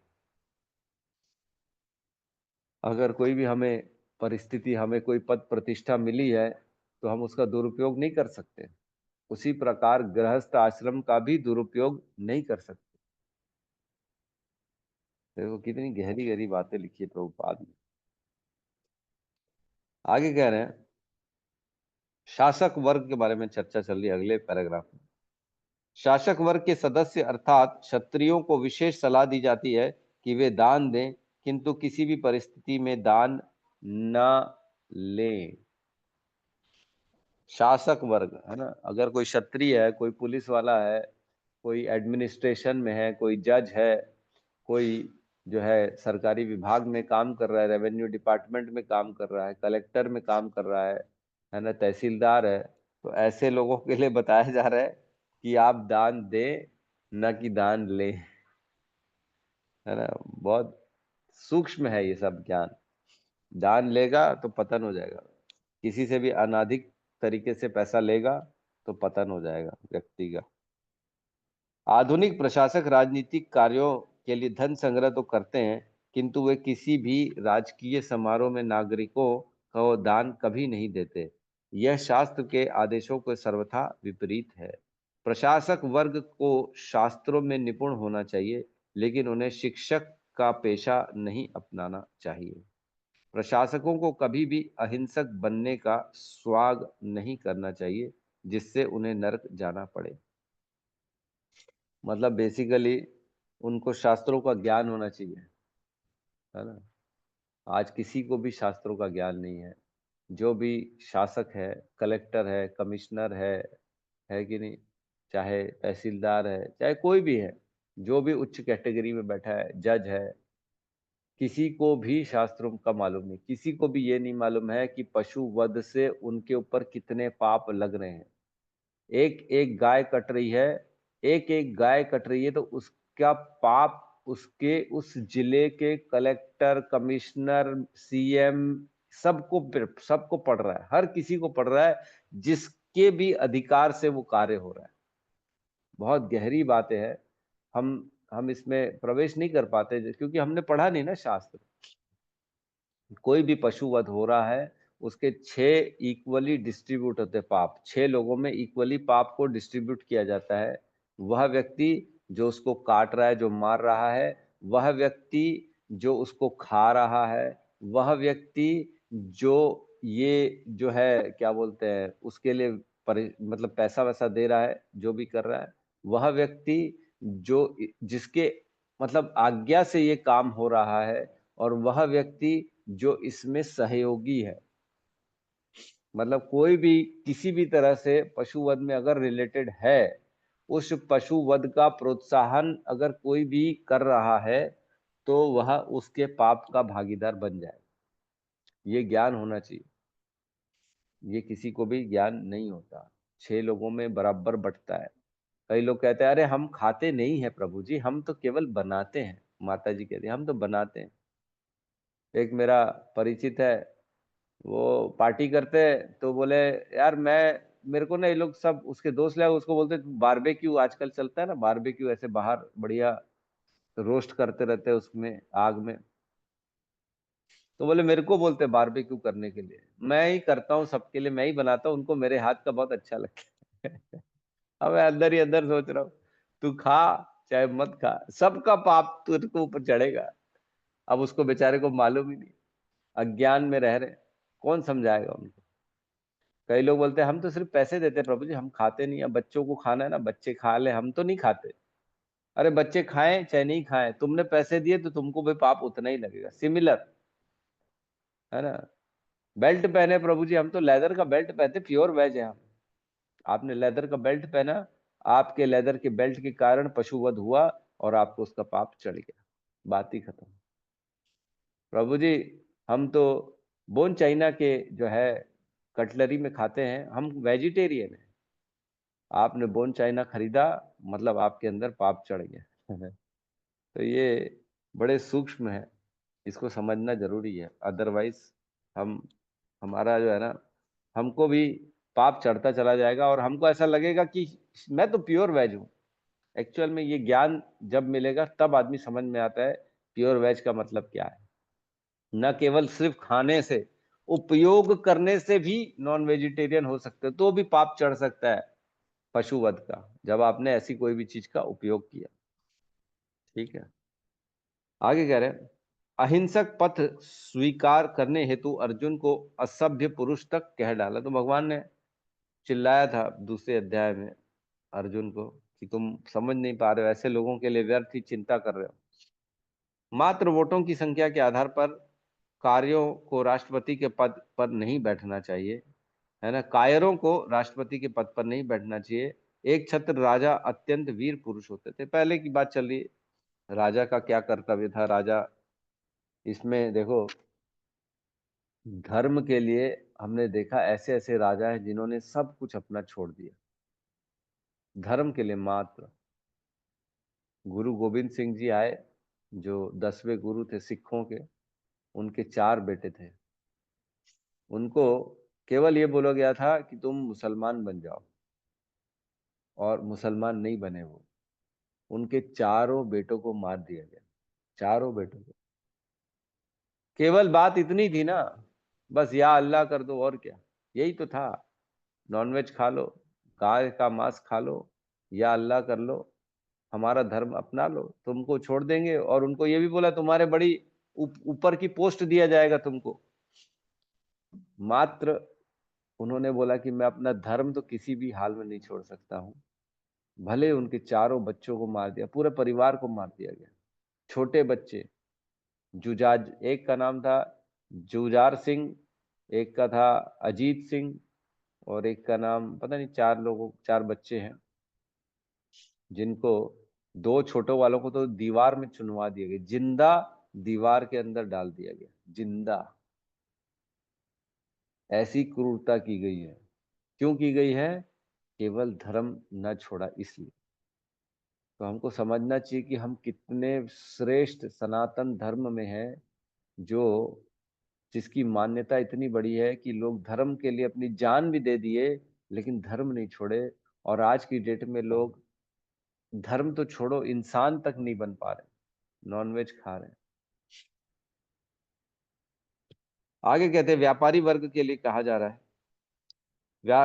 अगर कोई भी हमें परिस्थिति, हमें कोई पद प्रतिष्ठा मिली है तो हम उसका दुरुपयोग नहीं कर सकते। उसी प्रकार गृहस्थ आश्रम का भी दुरुपयोग नहीं कर सकते। देखो कितनी गहरी गहरी बातें लिखी है प्रभुपाद ने। आगे कह रहे हैं, शासक वर्ग के बारे में चर्चा चल रही है अगले पैराग्राफ में। शासक वर्ग के सदस्य अर्थात क्षत्रियों को विशेष सलाह दी जाती है कि वे दान दें, किंतु किसी भी परिस्थिति में दान न लें। शासक वर्ग है ना, अगर कोई क्षत्रिय है, कोई पुलिस वाला है, कोई एडमिनिस्ट्रेशन में है, कोई जज है, कोई जो है सरकारी विभाग में काम कर रहा है, रेवेन्यू डिपार्टमेंट में काम कर रहा है, कलेक्टर में काम कर रहा है ना, तहसीलदार है, तो ऐसे लोगों के लिए बताया जा रहा है कि आप दान दें, न कि दान लें, है ना। बहुत सूक्ष्म है ये सब ज्ञान। दान लेगा तो पतन हो जाएगा, किसी से भी अनाधिक तरीके से पैसा लेगा तो पतन हो जाएगा व्यक्ति का। आधुनिक प्रशासक राजनीतिक कार्यों के लिए धन संग्रह तो करते हैं, किंतु वे किसी भी राजकीय समारोह में नागरिकों को दान कभी नहीं देते। यह शास्त्र के आदेशों के सर्वथा विपरीत है। प्रशासक वर्ग को शास्त्रों में निपुण होना चाहिए, लेकिन उन्हें शिक्षक का पेशा नहीं अपनाना चाहिए। प्रशासकों को कभी भी अहिंसक बनने का स्वाग नहीं करना चाहिए जिससे उन्हें नरक जाना पड़े। मतलब बेसिकली उनको शास्त्रों का ज्ञान होना चाहिए, है ना। आज किसी को भी शास्त्रों का ज्ञान नहीं है। जो भी शासक है, कलेक्टर है, कमिश्नर है कि नहीं, चाहे तहसीलदार है, चाहे कोई भी है, जो भी उच्च कैटेगरी में बैठा है, जज है, किसी को भी शास्त्रों का मालूम नहीं। किसी को भी ये नहीं मालूम है कि पशु वध से उनके ऊपर कितने पाप लग रहे हैं। एक एक गाय कट रही है, एक एक गाय कट रही है तो उसका पाप उसके उस जिले के कलेक्टर, कमिश्नर, सीएम सबको पड़ रहा है। हर किसी को पड़ रहा है जिसके भी अधिकार से वो कार्य हो रहा है। बहुत गहरी बातें हैं। हम इसमें प्रवेश नहीं कर पाते क्योंकि हमने पढ़ा नहीं ना शास्त्र। कोई भी पशु वध हो रहा है, उसके 6 इक्वली डिस्ट्रीब्यूट होते पाप, 6 लोगों में इक्वली पाप को डिस्ट्रीब्यूट किया जाता है। वह व्यक्ति जो उसको काट रहा है, जो मार रहा है, वह व्यक्ति जो उसको खा रहा है, वह व्यक्ति जो ये जो है क्या बोलते हैं उसके लिए मतलब पैसा वैसा दे रहा है, जो भी कर रहा है, वह व्यक्ति जो जिसके मतलब आज्ञा से ये काम हो रहा है, और वह व्यक्ति जो इसमें सहयोगी है। मतलब कोई भी किसी भी तरह से पशुवध में अगर रिलेटेड है, उस पशुवध का प्रोत्साहन अगर कोई भी कर रहा है तो वह उसके पाप का भागीदार बन जाए। ये ज्ञान होना चाहिए। ये किसी को भी ज्ञान नहीं होता। 6 लोगों में बराबर बंटता है। कई लोग कहते हैं अरे हम खाते नहीं है प्रभु जी, हम तो केवल बनाते हैं। माता जी कहती है हम तो बनाते हैं। एक मेरा परिचित है, वो पार्टी करते तो बोले यार मेरे को ना ये लोग सब उसके दोस्त लोग उसको बोलते बारबेक्यू आजकल चलता है ना, बारबेक्यू ऐसे बाहर बढ़िया रोस्ट करते रहते हैं उसमें आग में। तो बोले मेरे को बोलते बारबेक्यू करने के लिए, मैं ही करता हूँ सबके लिए, मैं ही बनाता हूँ, उनको मेरे हाथ का बहुत अच्छा लगता है। अब मैं अंदर ही अंदर सोच रहा हूँ तू खा चाहे मत खा, सबका पाप तुझको ऊपर चढ़ेगा। अब उसको बेचारे को मालूम ही नहीं, अज्ञान में रह रहे, कौन समझाएगा उनको। कई लोग बोलते हैं हम तो सिर्फ पैसे देते हैं प्रभु जी, हम खाते नहीं। अब बच्चों को खाना है ना, बच्चे खा ले, हम तो नहीं खाते। अरे बच्चे खाएं चाहे नहीं खाएं, तुमने पैसे दिए तो तुमको भी पाप उतना ही लगेगा, सिमिलर है ना। बेल्ट पहने प्रभु जी, हम तो लेदर का बेल्ट पहनते, प्योर वेज है हम। आपने लेदर का बेल्ट पहना, आपके लेदर के बेल्ट के कारण पशुवध हुआ और आपको उसका पाप चढ़ गया, बात ही खत्म। प्रभु जी हम तो बोन चाइना के जो है कटलरी में खाते हैं, हम वेजिटेरियन है। आपने बोन चाइना खरीदा मतलब आपके अंदर पाप चढ़ गया। तो ये बड़े सूक्ष्म है, इसको समझना जरूरी है। अदरवाइज हम हमारा जो है ना, हमको भी पाप चढ़ता चला जाएगा और हमको ऐसा लगेगा कि मैं तो प्योर वेज हूँ। एक्चुअल में ये ज्ञान जब मिलेगा तब आदमी समझ में आता है प्योर वेज का मतलब क्या है। न केवल सिर्फ खाने से, उपयोग करने से भी नॉन वेजिटेरियन हो सकते, तो भी पाप चढ़ सकता है पशुवध का, जब आपने ऐसी कोई भी चीज का उपयोग किया। ठीक है, आगे कह रहे हैं अहिंसक पथ स्वीकार करने हेतु अर्जुन को असभ्य पुरुष तक कह डाला। तो भगवान ने चिल्लाया था दूसरे अध्याय में अर्जुन को कि तुम समझ नहीं पा रहे हो, ऐसे लोगों के लिए व्यर्थ ही चिंता कर रहे हो। मात्र वोटों की संख्या के आधार पर कार्यों को राष्ट्रपति के पद पर नहीं बैठना चाहिए, है ना। कायरों को राष्ट्रपति के पद पर नहीं बैठना चाहिए। एक छत्र राजा अत्यंत वीर पुरुष होते थे। पहले की बात चल रही है, राजा का क्या कर्तव्य था। राजा इसमें देखो, धर्म के लिए हमने देखा ऐसे ऐसे राजा हैं जिन्होंने सब कुछ अपना छोड़ दिया धर्म के लिए मात्र। गुरु गोविंद सिंह जी आए, जो 10वें गुरु थे सिखों के, उनके 4 बेटे थे। उनको केवल ये बोला गया था कि तुम मुसलमान बन जाओ, और मुसलमान नहीं बने वो। उनके चारों बेटों को मार दिया गया, चारों बेटों को। केवल बात इतनी थी ना, बस या अल्लाह कर दो, और क्या, यही तो था। नॉनवेज खा लो, गाय का मांस खा लो, या अल्लाह कर लो, हमारा धर्म अपना लो, तुमको छोड़ देंगे। और उनको ये भी बोला तुम्हारे बड़ी ऊपर की पोस्ट दिया जाएगा तुमको। मात्र उन्होंने बोला कि मैं अपना धर्म तो किसी भी हाल में नहीं छोड़ सकता हूँ। भले उनके चारों बच्चों को मार दिया, पूरे परिवार को मार दिया गया। छोटे बच्चे, जुजाज, एक का नाम था जुजार सिंह, एक का था अजीत सिंह, और एक का नाम पता नहीं, चार बच्चे हैं जिनको, दो छोटों वालों को तो दीवार में चुनवा दिया गया, जिंदा दीवार के अंदर डाल दिया गया, जिंदा। ऐसी क्रूरता की गई है। क्यों की गई है? केवल धर्म न छोड़ा इसलिए। तो हमको समझना चाहिए कि हम कितने श्रेष्ठ सनातन धर्म में हैं, जो जिसकी मान्यता इतनी बड़ी है कि लोग धर्म के लिए अपनी जान भी दे दिए, लेकिन धर्म नहीं छोड़े। और आज की डेट में लोग धर्म तो छोड़ो, इंसान तक नहीं बन पा रहे, नॉनवेज खा रहे हैं। आगे कहते हैं व्यापारी वर्ग के लिए कहा जा रहा है,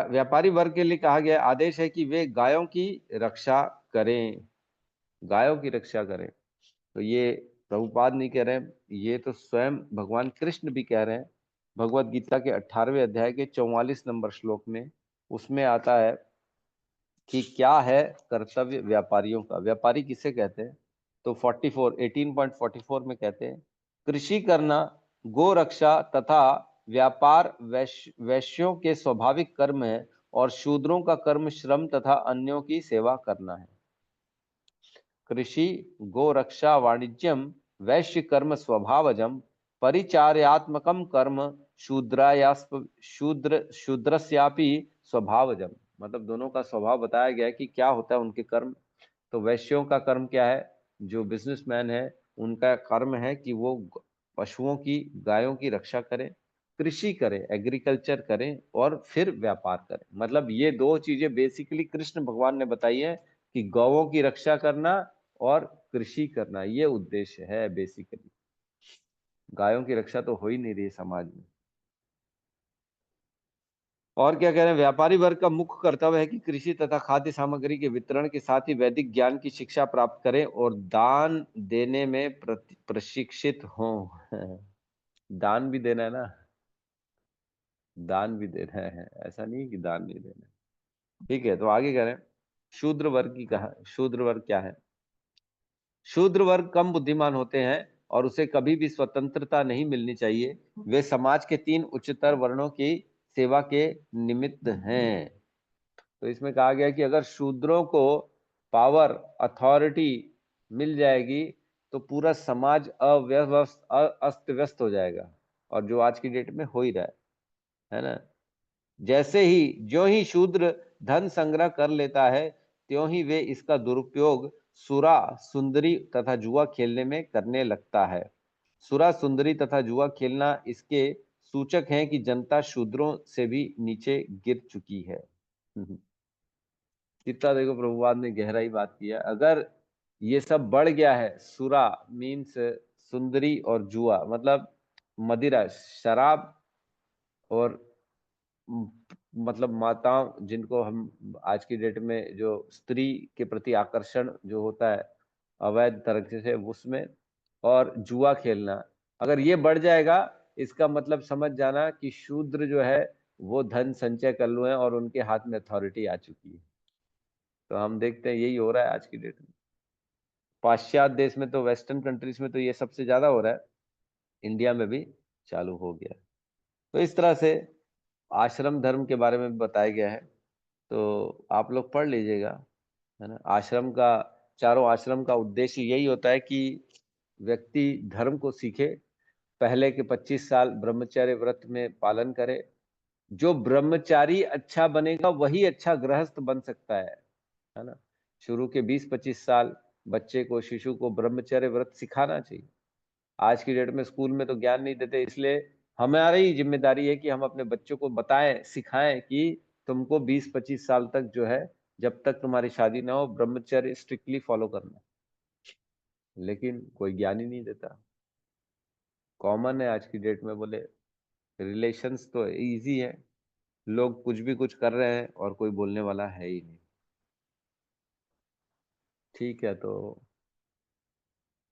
व्यापारी वर्ग के लिए कहा गया आदेश है कि वे गायों की रक्षा करें, गायों की रक्षा करें। तो ये प्रभुपाद नहीं कह रहे हैं, ये तो स्वयं भगवान कृष्ण भी कह रहे हैं। भगवत गीता के 18वें अध्याय के 44 नंबर श्लोक में उसमें आता है कि क्या है कर्तव्य व्यापारियों का। व्यापारी किसे कहते हैं? तो 18.44 में कहते हैं, कृषि करना, गो रक्षा तथा व्यापार वैश्यों के स्वाभाविक कर्म है, और शूद्रों का कर्म श्रम तथा अन्यों की सेवा करना है। कृषि, गो रक्षा, वाणिज्यम, वैश्य कर्म स्वभावजम, परिचार्यात्मकम कर्म शूद्रस्यापि स्वभावजम। मतलब दोनों का स्वभाव बताया गया है कि क्या होता है उनके कर्म। तो वैश्यों का कर्म क्या है? जो बिजनेसमैन है उनका कर्म है कि वो पशुओं की, गायों की रक्षा करें, कृषि करें, एग्रीकल्चर करें, और फिर व्यापार करें। मतलब ये दो चीजें बेसिकली कृष्ण भगवान ने बताई है कि गौओं की रक्षा करना और कृषि करना, ये उद्देश्य है बेसिकली। गायों की रक्षा तो हो ही नहीं रही समाज में। और क्या कह रहे हैं, व्यापारी वर्ग का मुख्य कर्तव्य है कि कृषि तथा खाद्य सामग्री के वितरण के साथ ही वैदिक ज्ञान की शिक्षा प्राप्त करें और दान देने में प्रशिक्षित हों। दान भी देना है ना, दान भी देना है, ऐसा नहीं कि दान नहीं देना। ठीक है, तो आगे कह रहे हैं शूद्र वर्ग की कहा, शूद्र वर्ग क्या है? शूद्र वर्ग कम बुद्धिमान होते हैं और उसे कभी भी स्वतंत्रता नहीं मिलनी चाहिए। वे समाज के 3 उच्चतर वर्णों की सेवा के निमित्त हैं। तो इसमें कहा गया कि अगर शूद्रों को पावर, अथॉरिटी मिल जाएगी तो पूरा समाज अस्त व्यस्त हो जाएगा, और जो आज की डेट में हो ही रहा है ना। जैसे ही जो ही शूद्र धन संग्रह कर लेता है, त्यों ही वे इसका दुरुपयोग सुरा, सुंदरी तथा जुआ खेलने में करने लगता है। सुरा, सुंदरी तथा जुआ खेलना इसके सूचक हैं कि जनता शूद्रों से भी नीचे गिर चुकी है। कितना देखो प्रभुपाद ने गहराई बात किया। अगर ये सब बढ़ गया है, सुरा मीन्स सुंदरी, और जुआ मतलब मदिरा, शराब, और मतलब माताओं, जिनको हम आज की डेट में जो स्त्री के प्रति आकर्षण जो होता है अवैध तरीके से उसमें, और जुआ खेलना, अगर ये बढ़ जाएगा, इसका मतलब समझ जाना कि शूद्र जो है वो धन संचय कर लुए हैं और उनके हाथ में अथॉरिटी आ चुकी है। तो हम देखते हैं यही हो रहा है आज की डेट में। पाश्चात्य देश में तो, वेस्टर्न कंट्रीज में तो ये सबसे ज्यादा हो रहा है, इंडिया में भी चालू हो गया है। तो इस तरह से आश्रम धर्म के बारे में बताया गया है, तो आप लोग पढ़ लीजिएगा, है ना। आश्रम का, चारों आश्रम का उद्देश्य यही होता है कि व्यक्ति धर्म को सीखे, पहले के 25 साल ब्रह्मचर्य व्रत में पालन करे। जो ब्रह्मचारी अच्छा बनेगा वही अच्छा गृहस्थ बन सकता है ना। शुरू के 20-25 साल बच्चे को, शिशु को ब्रह्मचर्य व्रत सिखाना चाहिए। आज की डेट में स्कूल में तो ज्ञान नहीं देते, इसलिए हमारी ही जिम्मेदारी है कि हम अपने बच्चों को बताएं, सिखाएं कि तुमको 20-25 साल तक जो है, जब तक तुम्हारी शादी ना हो, ब्रह्मचर्य स्ट्रिक्टली फॉलो करना है। लेकिन कोई ज्ञान ही नहीं देता। कॉमन है आज की डेट में, बोले रिलेशंस तो इजी है, लोग कुछ भी कुछ कर रहे हैं और कोई बोलने वाला है ही नहीं। ठीक है, तो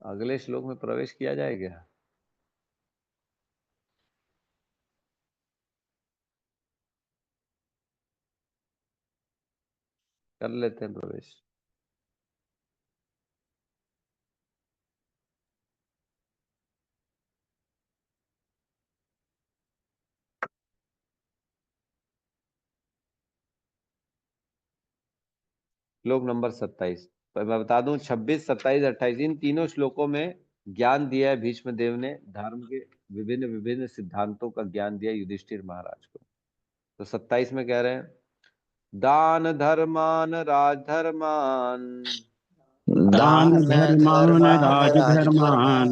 अगले श्लोक में प्रवेश किया जाए क्या? कर लेते हैं प्रवेश। श्लोक नंबर 27। मैं बता दूं, 26, 27, 28 इन तीनों श्लोकों में ज्ञान दिया है भीष्म देव ने, धर्म के विभिन्न विभिन्न सिद्धांतों का ज्ञान दिया युधिष्ठिर महाराज को। तो 27 में कह रहे हैं, दान धर्मान राजधर्मान, दान धर्मान राजधर्मान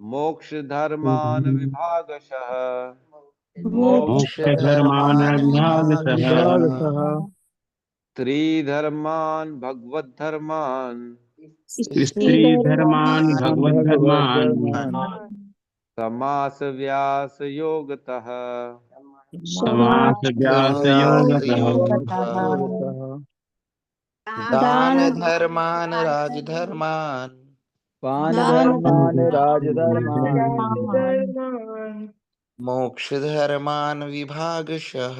मोक्ष धर्मान विभागशः, मोक्ष धर्मान विभागतः स्त्री धर्मान भगवत धर्मान, स्त्री धर्मान भगवत धर्मान समास व्यास योगतः, समास व्यास योगतः दान धर्मान राजधर्मान पान धर्मान राजधर्मान मोक्ष धर्मान विभागशः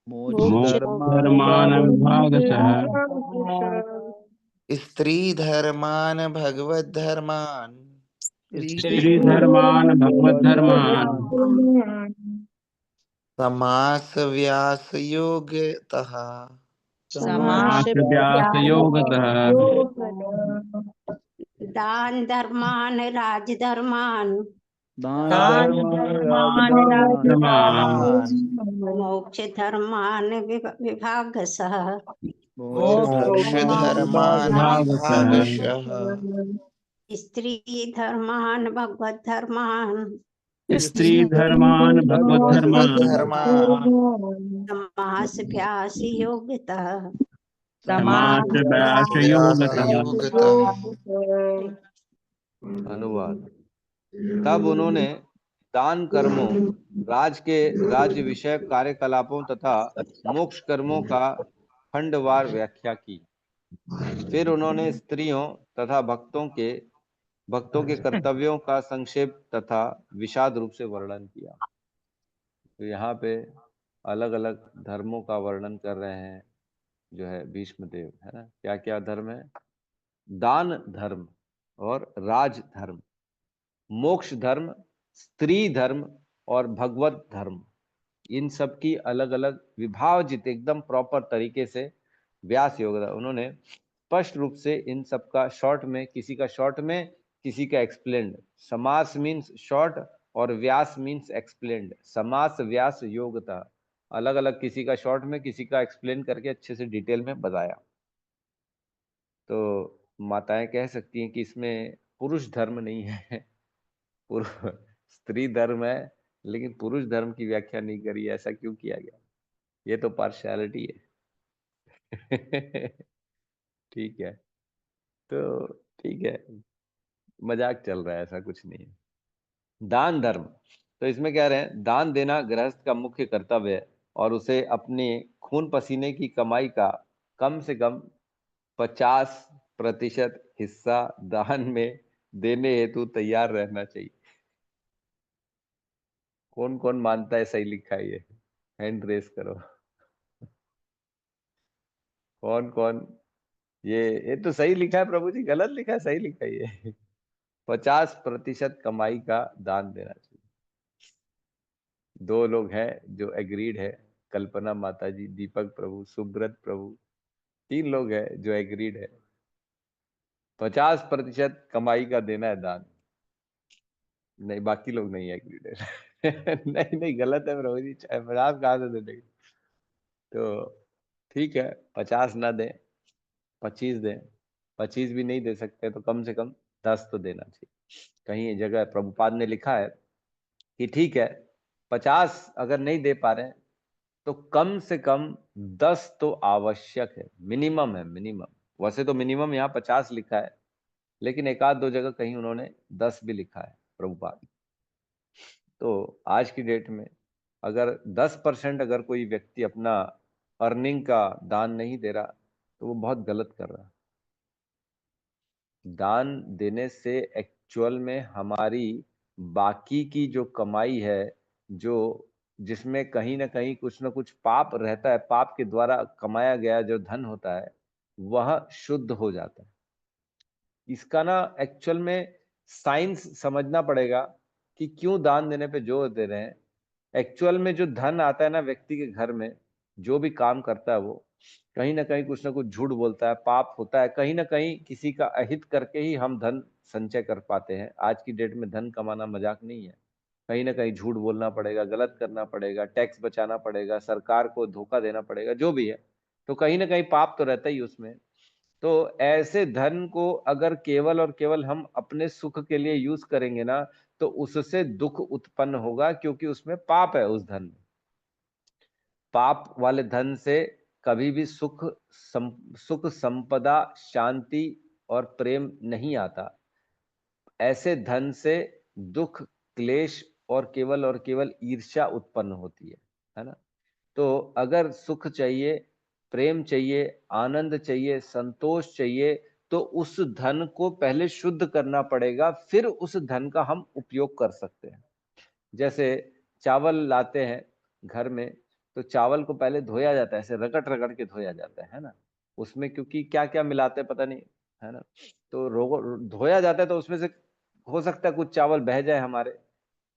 मोक्ष मोक्ष धर्मान धर्मान विभागतः स्त्री धर्मान भगवत धर्मान स्त्री धर्मान भगवत धर्मान समास व्यास योगतः समास व्यास योगतः दान धर्मान राजधर्मान दान दान धर्मान धर्मान मोक्ष धर्मान विभागशः मोक्ष धर्मान विभागशः स्त्री धर्मान भगवत धर्मान स्त्री धर्मान भगवत भगवत धर्मान समास व्यास योगतः समास व्यास योगतः अनुवाद। तब उन्होंने दान कर्मों, राज्य विषयक कार्यकलापों तथा मोक्ष कर्मों का खंडवार व्याख्या की। फिर उन्होंने स्त्रियों तथा भक्तों के कर्तव्यों का संक्षेप तथा विषाद रूप से वर्णन किया। तो यहाँ पे अलग अलग धर्मों का वर्णन कर रहे हैं जो है भीष्म देव, है ना। क्या क्या धर्म है? दान धर्म और राज धर्म, मोक्ष धर्म, स्त्री धर्म और भगवत धर्म, इन सब की अलग अलग विभाजित एकदम प्रॉपर तरीके से व्यास योगदान उन्होंने स्पष्ट रूप से इन सब का शॉर्ट में, किसी का शॉर्ट में, किसी का एक्सप्लेन्ड। समास मीन्स शॉर्ट और व्यास मीन्स एक्सप्लेन्ड। समास व्यास योगता, अलग अलग, किसी का शॉर्ट में, किसी का एक्सप्लेन करके अच्छे से डिटेल में बताया। तो माताएं कह सकती हैं कि इसमें पुरुष धर्म नहीं है, स्त्री धर्म है, लेकिन पुरुष धर्म की व्याख्या नहीं करी। ऐसा क्यों किया गया? ये तो पार्शियलिटी है। ठीक है, तो ठीक है, मजाक चल रहा है, ऐसा कुछ नहीं है। दान धर्म, तो इसमें कह रहे हैं दान देना गृहस्थ का मुख्य कर्तव्य है और उसे अपने खून पसीने की कमाई का कम से कम 50% हिस्सा दान में देने हेतु तैयार रहना चाहिए। कौन कौन मानता है सही लिखा है ये? हैंड रेस करो। कौन कौन? ये तो सही लिखा है प्रभु जी, गलत लिखा है? सही लिखा है ये। 50% कमाई का दान देना चाहिए। दो लोग हैं जो एग्रीड है, कल्पना माता जी, दीपक प्रभु, सुब्रत प्रभु, 3 लोग हैं जो एग्रीड है। 50% कमाई का देना है दान। नहीं, बाकी लोग नहीं एग्रीड है। नहीं नहीं, गलत है प्रभु जी, 50 कहाँ से दे देंगे? तो ठीक है, 50 ना दें, 25 दें। 25 भी नहीं दे सकते तो कम से कम 10 तो देना चाहिए। कहीं जगह प्रभुपाद ने लिखा है कि ठीक है, 50 अगर नहीं दे पा रहे हैं तो कम से कम 10 तो आवश्यक है, मिनिमम है, मिनिमम। वैसे तो मिनिमम यहाँ 50 लिखा है, लेकिन एक आध दो जगह कहीं उन्होंने 10 भी लिखा है प्रभुपाद। तो आज की डेट में अगर 10% अगर कोई व्यक्ति अपना अर्निंग का दान नहीं दे रहा तो वो बहुत गलत कर रहा है। दान देने से एक्चुअल में हमारी बाकी की जो कमाई है, जो जिसमें कहीं ना कहीं कुछ ना कुछ पाप रहता है, पाप के द्वारा कमाया गया जो धन होता है वह शुद्ध हो जाता है। इसका ना एक्चुअल में साइंस समझना पड़ेगा कि क्यों दान देने पे जोर दे रहे हैं। एक्चुअल में जो धन आता है ना व्यक्ति के घर में, जो भी काम करता है वो कहीं ना कहीं कुछ ना कुछ झूठ बोलता है, पाप होता है, कहीं ना कहीं किसी का अहित करके ही हम धन संचय कर पाते हैं। आज की डेट में धन कमाना मजाक नहीं है। कहीं ना कहीं झूठ बोलना पड़ेगा, गलत करना पड़ेगा, टैक्स बचाना पड़ेगा, सरकार को धोखा देना पड़ेगा, जो भी है, तो कहीं ना कहीं पाप तो रहता ही उसमें। तो ऐसे धन को अगर केवल और केवल हम अपने सुख के लिए यूज करेंगे ना, तो उससे दुख उत्पन्न होगा, क्योंकि उसमें पाप है। उस धन में, पाप वाले धन से कभी भी सुख संपदा, शांति और प्रेम नहीं आता। ऐसे धन से दुख, क्लेश और केवल ईर्ष्या उत्पन्न होती है ना। तो अगर सुख चाहिए, प्रेम चाहिए, आनंद चाहिए, संतोष चाहिए, तो उस धन को पहले शुद्ध करना पड़ेगा, फिर उस धन का हम उपयोग कर सकते हैं। जैसे चावल लाते हैं घर में, तो चावल को पहले धोया जाता है, ऐसे रगड़ रगड़ के धोया जाता है ना। उसमें क्योंकि क्या क्या मिलाते हैं पता नहीं, है ना। तो धोया जाता है, तो उसमें से हो सकता है कुछ चावल बह जाए, हमारे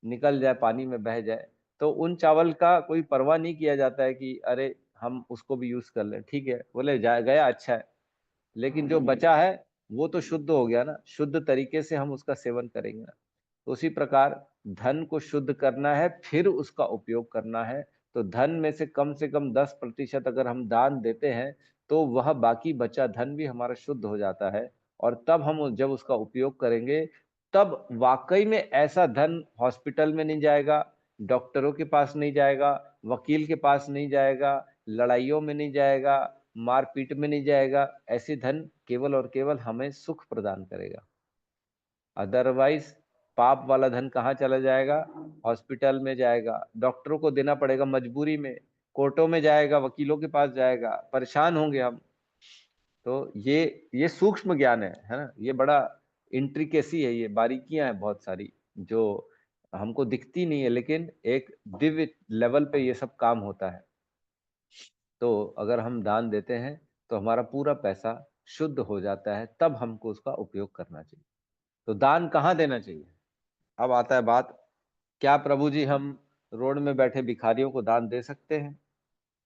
निकल जाए, पानी में बह जाए। तो उन चावल का कोई परवाह नहीं किया जाता है कि अरे हम उसको भी यूज कर लें, ठीक है, बोले जा गया, अच्छा है। लेकिन जो बचा है वो तो शुद्ध हो गया ना, शुद्ध तरीके से हम उसका सेवन करेंगे ना। तो उसी प्रकार धन को शुद्ध करना है, फिर उसका उपयोग करना है। तो धन में से कम 10% अगर हम दान देते हैं, तो वह बाकी बचा धन भी हमारा शुद्ध हो जाता है। और तब हम जब उसका उपयोग करेंगे, तब वाकई में ऐसा धन हॉस्पिटल में नहीं जाएगा, डॉक्टरों के पास नहीं जाएगा, वकील के पास नहीं जाएगा, लड़ाइयों में नहीं जाएगा, मारपीट में नहीं जाएगा। ऐसे धन केवल और केवल हमें सुख प्रदान करेगा। अदरवाइज पाप वाला धन कहाँ चला जाएगा? हॉस्पिटल में जाएगा, डॉक्टरों को देना पड़ेगा मजबूरी में, कोर्टों में जाएगा, वकीलों के पास जाएगा, परेशान होंगे हम। तो ये सूक्ष्म ज्ञान है ना। ये बड़ा इंट्रिकेसी है, ये बारीकियां हैं बहुत सारी, जो हमको दिखती नहीं है, लेकिन एक दिव्य लेवल पे ये सब काम होता है। तो अगर हम दान देते हैं तो हमारा पूरा पैसा शुद्ध हो जाता है, तब हमको उसका उपयोग करना चाहिए। तो दान कहाँ देना चाहिए? अब आता है बात, क्या प्रभु जी हम रोड में बैठे भिखारियों को दान दे सकते हैं?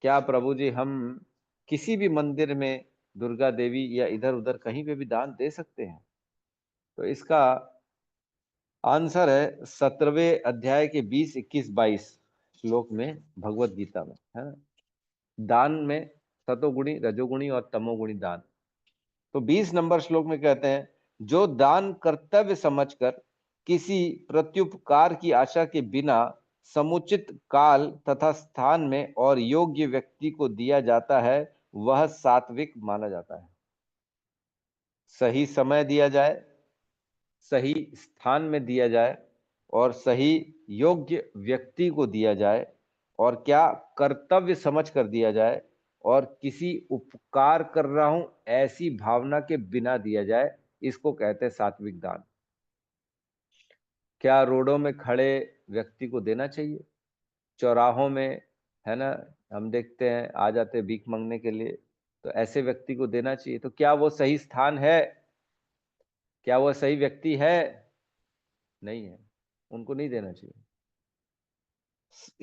क्या प्रभु जी हम किसी भी मंदिर में दुर्गा देवी या इधर उधर कहीं पे भी दान दे सकते हैं? तो इसका आंसर है 17वें अध्याय के 20, 21, 22 श्लोक में भगवत गीता में, है ना। दान में सतोगुणी, रजोगुणी और तमोगुणी दान। तो 20 नंबर श्लोक में कहते हैं, जो दान कर्तव्य समझकर किसी प्रत्युपकार की आशा के बिना समुचित काल तथा स्थान में और योग्य व्यक्ति को दिया जाता है, वह सात्विक माना जाता है। सही समय दिया जाए, सही स्थान में दिया जाए, और सही योग्य व्यक्ति को दिया जाए, और क्या कर्तव्य समझ कर दिया जाए, और किसी उपकार कर रहा हूं ऐसी भावना के बिना दिया जाए, इसको कहते हैं सात्विक दान। क्या रोडों में खड़े व्यक्ति को देना चाहिए? चौराहों में, है ना, हम देखते हैं आ जाते हैं भीख मांगने के लिए, तो ऐसे व्यक्ति को देना चाहिए। तो क्या वो सही स्थान है? क्या वो सही व्यक्ति है? नहीं है, उनको नहीं देना चाहिए।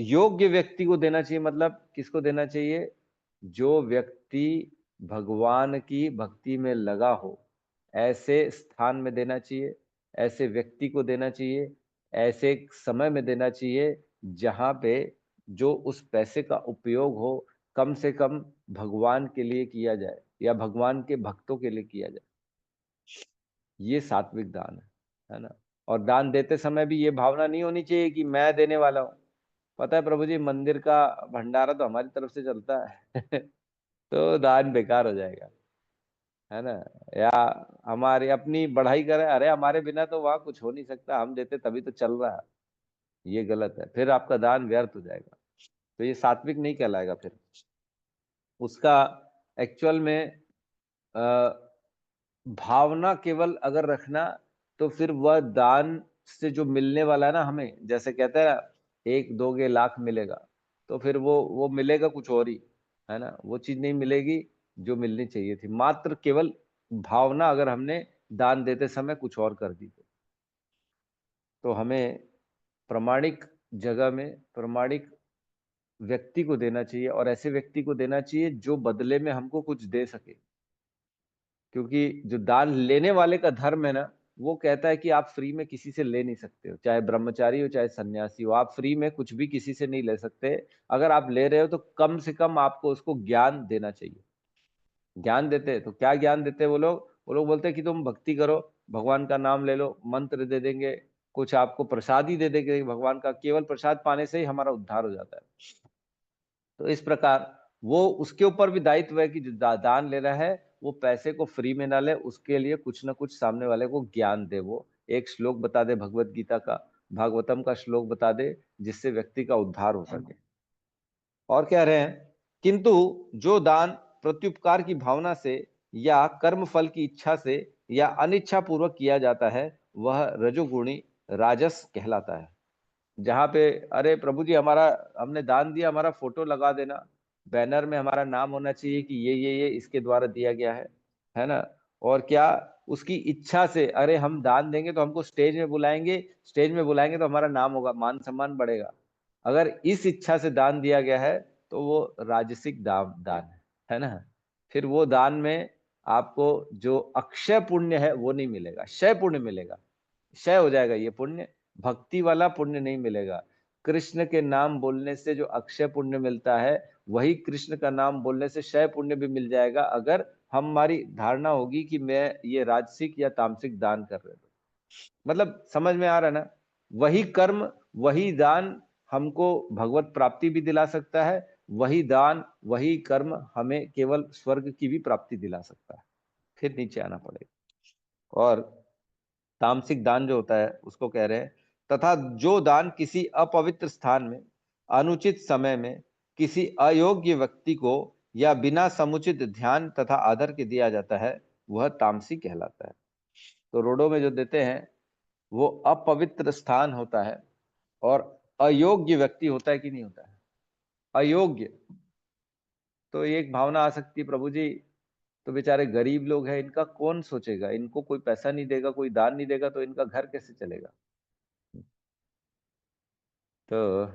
योग्य व्यक्ति को देना चाहिए, मतलब किसको देना चाहिए? जो व्यक्ति भगवान की भक्ति में लगा हो, ऐसे स्थान में देना चाहिए, ऐसे व्यक्ति को देना चाहिए, ऐसे समय में देना चाहिए जहां पे जो उस पैसे का उपयोग हो कम से कम भगवान के लिए किया जाए या भगवान के भक्तों के लिए किया जाए। ये सात्विक दान है ना। और दान देते समय भी ये भावना नहीं होनी चाहिए कि मैं देने वाला हूँ। पता है प्रभु जी, मंदिर का भंडारा तो हमारी तरफ से चलता है तो दान बेकार हो जाएगा, है ना। या हमारी अपनी बढ़ाई करे, अरे हमारे बिना तो वहां कुछ हो नहीं सकता, हम देते तभी तो चल रहा है, ये गलत है, फिर आपका दान व्यर्थ हो जाएगा। तो ये सात्विक नहीं कहलाएगा। फिर उसका एक्चुअल में भावना केवल अगर रखना, तो फिर वह दान से जो मिलने वाला है ना हमें, जैसे कहते हैं ना, एक दोगे लाख मिलेगा, तो फिर वो मिलेगा कुछ और ही, है ना, वो चीज नहीं मिलेगी जो मिलनी चाहिए थी। मात्र केवल भावना अगर हमने दान देते समय कुछ और कर दी तो हमें प्रामाणिक जगह में प्रामाणिक व्यक्ति को देना चाहिए, और ऐसे व्यक्ति को देना चाहिए जो बदले में हमको कुछ दे सके। क्योंकि जो दान लेने वाले का धर्म है ना, वो कहता है कि आप फ्री में किसी से ले नहीं सकते हो, चाहे ब्रह्मचारी हो चाहे सन्यासी हो, आप फ्री में कुछ भी किसी से नहीं ले सकते। अगर आप ले रहे हो तो कम से कम आपको उसको ज्ञान देना चाहिए। ज्ञान देते हैं तो क्या ज्ञान देते हैं वो लोग बोलते हैं कि तुम भक्ति करो, भगवान का नाम ले लो, मंत्र दे देंगे, कुछ आपको प्रसाद ही दे देंगे भगवान का, केवल प्रसाद पाने से ही हमारा उद्धार हो जाता है। तो इस प्रकार वो उसके ऊपर भी दायित्व है कि जो दान ले रहा है वो पैसे को फ्री में ना ले, उसके लिए कुछ ना कुछ सामने वाले को ज्ञान दे। वो एक श्लोक बता दे भगवत गीता का, भागवतम का श्लोक बता दे, जिससे व्यक्ति का उद्धार हो सके। और कह रहे हैं, किंतु जो दान प्रत्युपकार की भावना से या कर्म फल की इच्छा से या अनिच्छा पूर्वक किया जाता है, वह रजोगुणी राजस कहलाता है। जहाँ पे अरे प्रभु जी हमारा हमने दान दिया, हमारा फोटो लगा देना, बैनर में हमारा नाम होना चाहिए कि ये इसके द्वारा दिया गया है ना। और क्या उसकी इच्छा से, अरे हम दान देंगे तो हमको स्टेज में बुलाएंगे तो हमारा नाम होगा, मान सम्मान बढ़ेगा। अगर इस इच्छा से दान दिया गया है तो वो राजसिक दान है ना। फिर वो दान में आपको जो अक्षय पुण्य है वो नहीं मिलेगा, क्षय पुण्य मिलेगा, क्षय हो जाएगा ये पुण्य, भक्ति वाला पुण्य नहीं मिलेगा। कृष्ण के नाम बोलने से जो अक्षय पुण्य मिलता है, वही कृष्ण का नाम बोलने से क्षय पुण्य भी मिल जाएगा, अगर हमारी धारणा होगी कि मैं ये राजसिक या तामसिक दान कर रहे हो। मतलब समझ में आ रहा है ना। वही कर्म वही दान हमको भगवत प्राप्ति भी दिला सकता है, वही दान वही कर्म हमें केवल स्वर्ग की भी प्राप्ति दिला सकता है, फिर नीचे आना पड़ेगा। और तामसिक दान जो होता है उसको कह रहे हैं, तथा जो दान किसी अपवित्र स्थान में अनुचित समय में किसी अयोग्य व्यक्ति को या बिना समुचित ध्यान तथा आदर के दिया जाता है, वह तामसिक कहलाता है। तो रोडों में जो देते हैं वो अपवित्र स्थान होता है, और अयोग्य व्यक्ति होता है कि नहीं होता है, अयोग्य। तो एक भावना आ सकती है, प्रभु जी तो बेचारे गरीब लोग हैं, इनका कौन सोचेगा, इनको कोई पैसा नहीं देगा, कोई दान नहीं देगा, तो इनका घर कैसे चलेगा। तो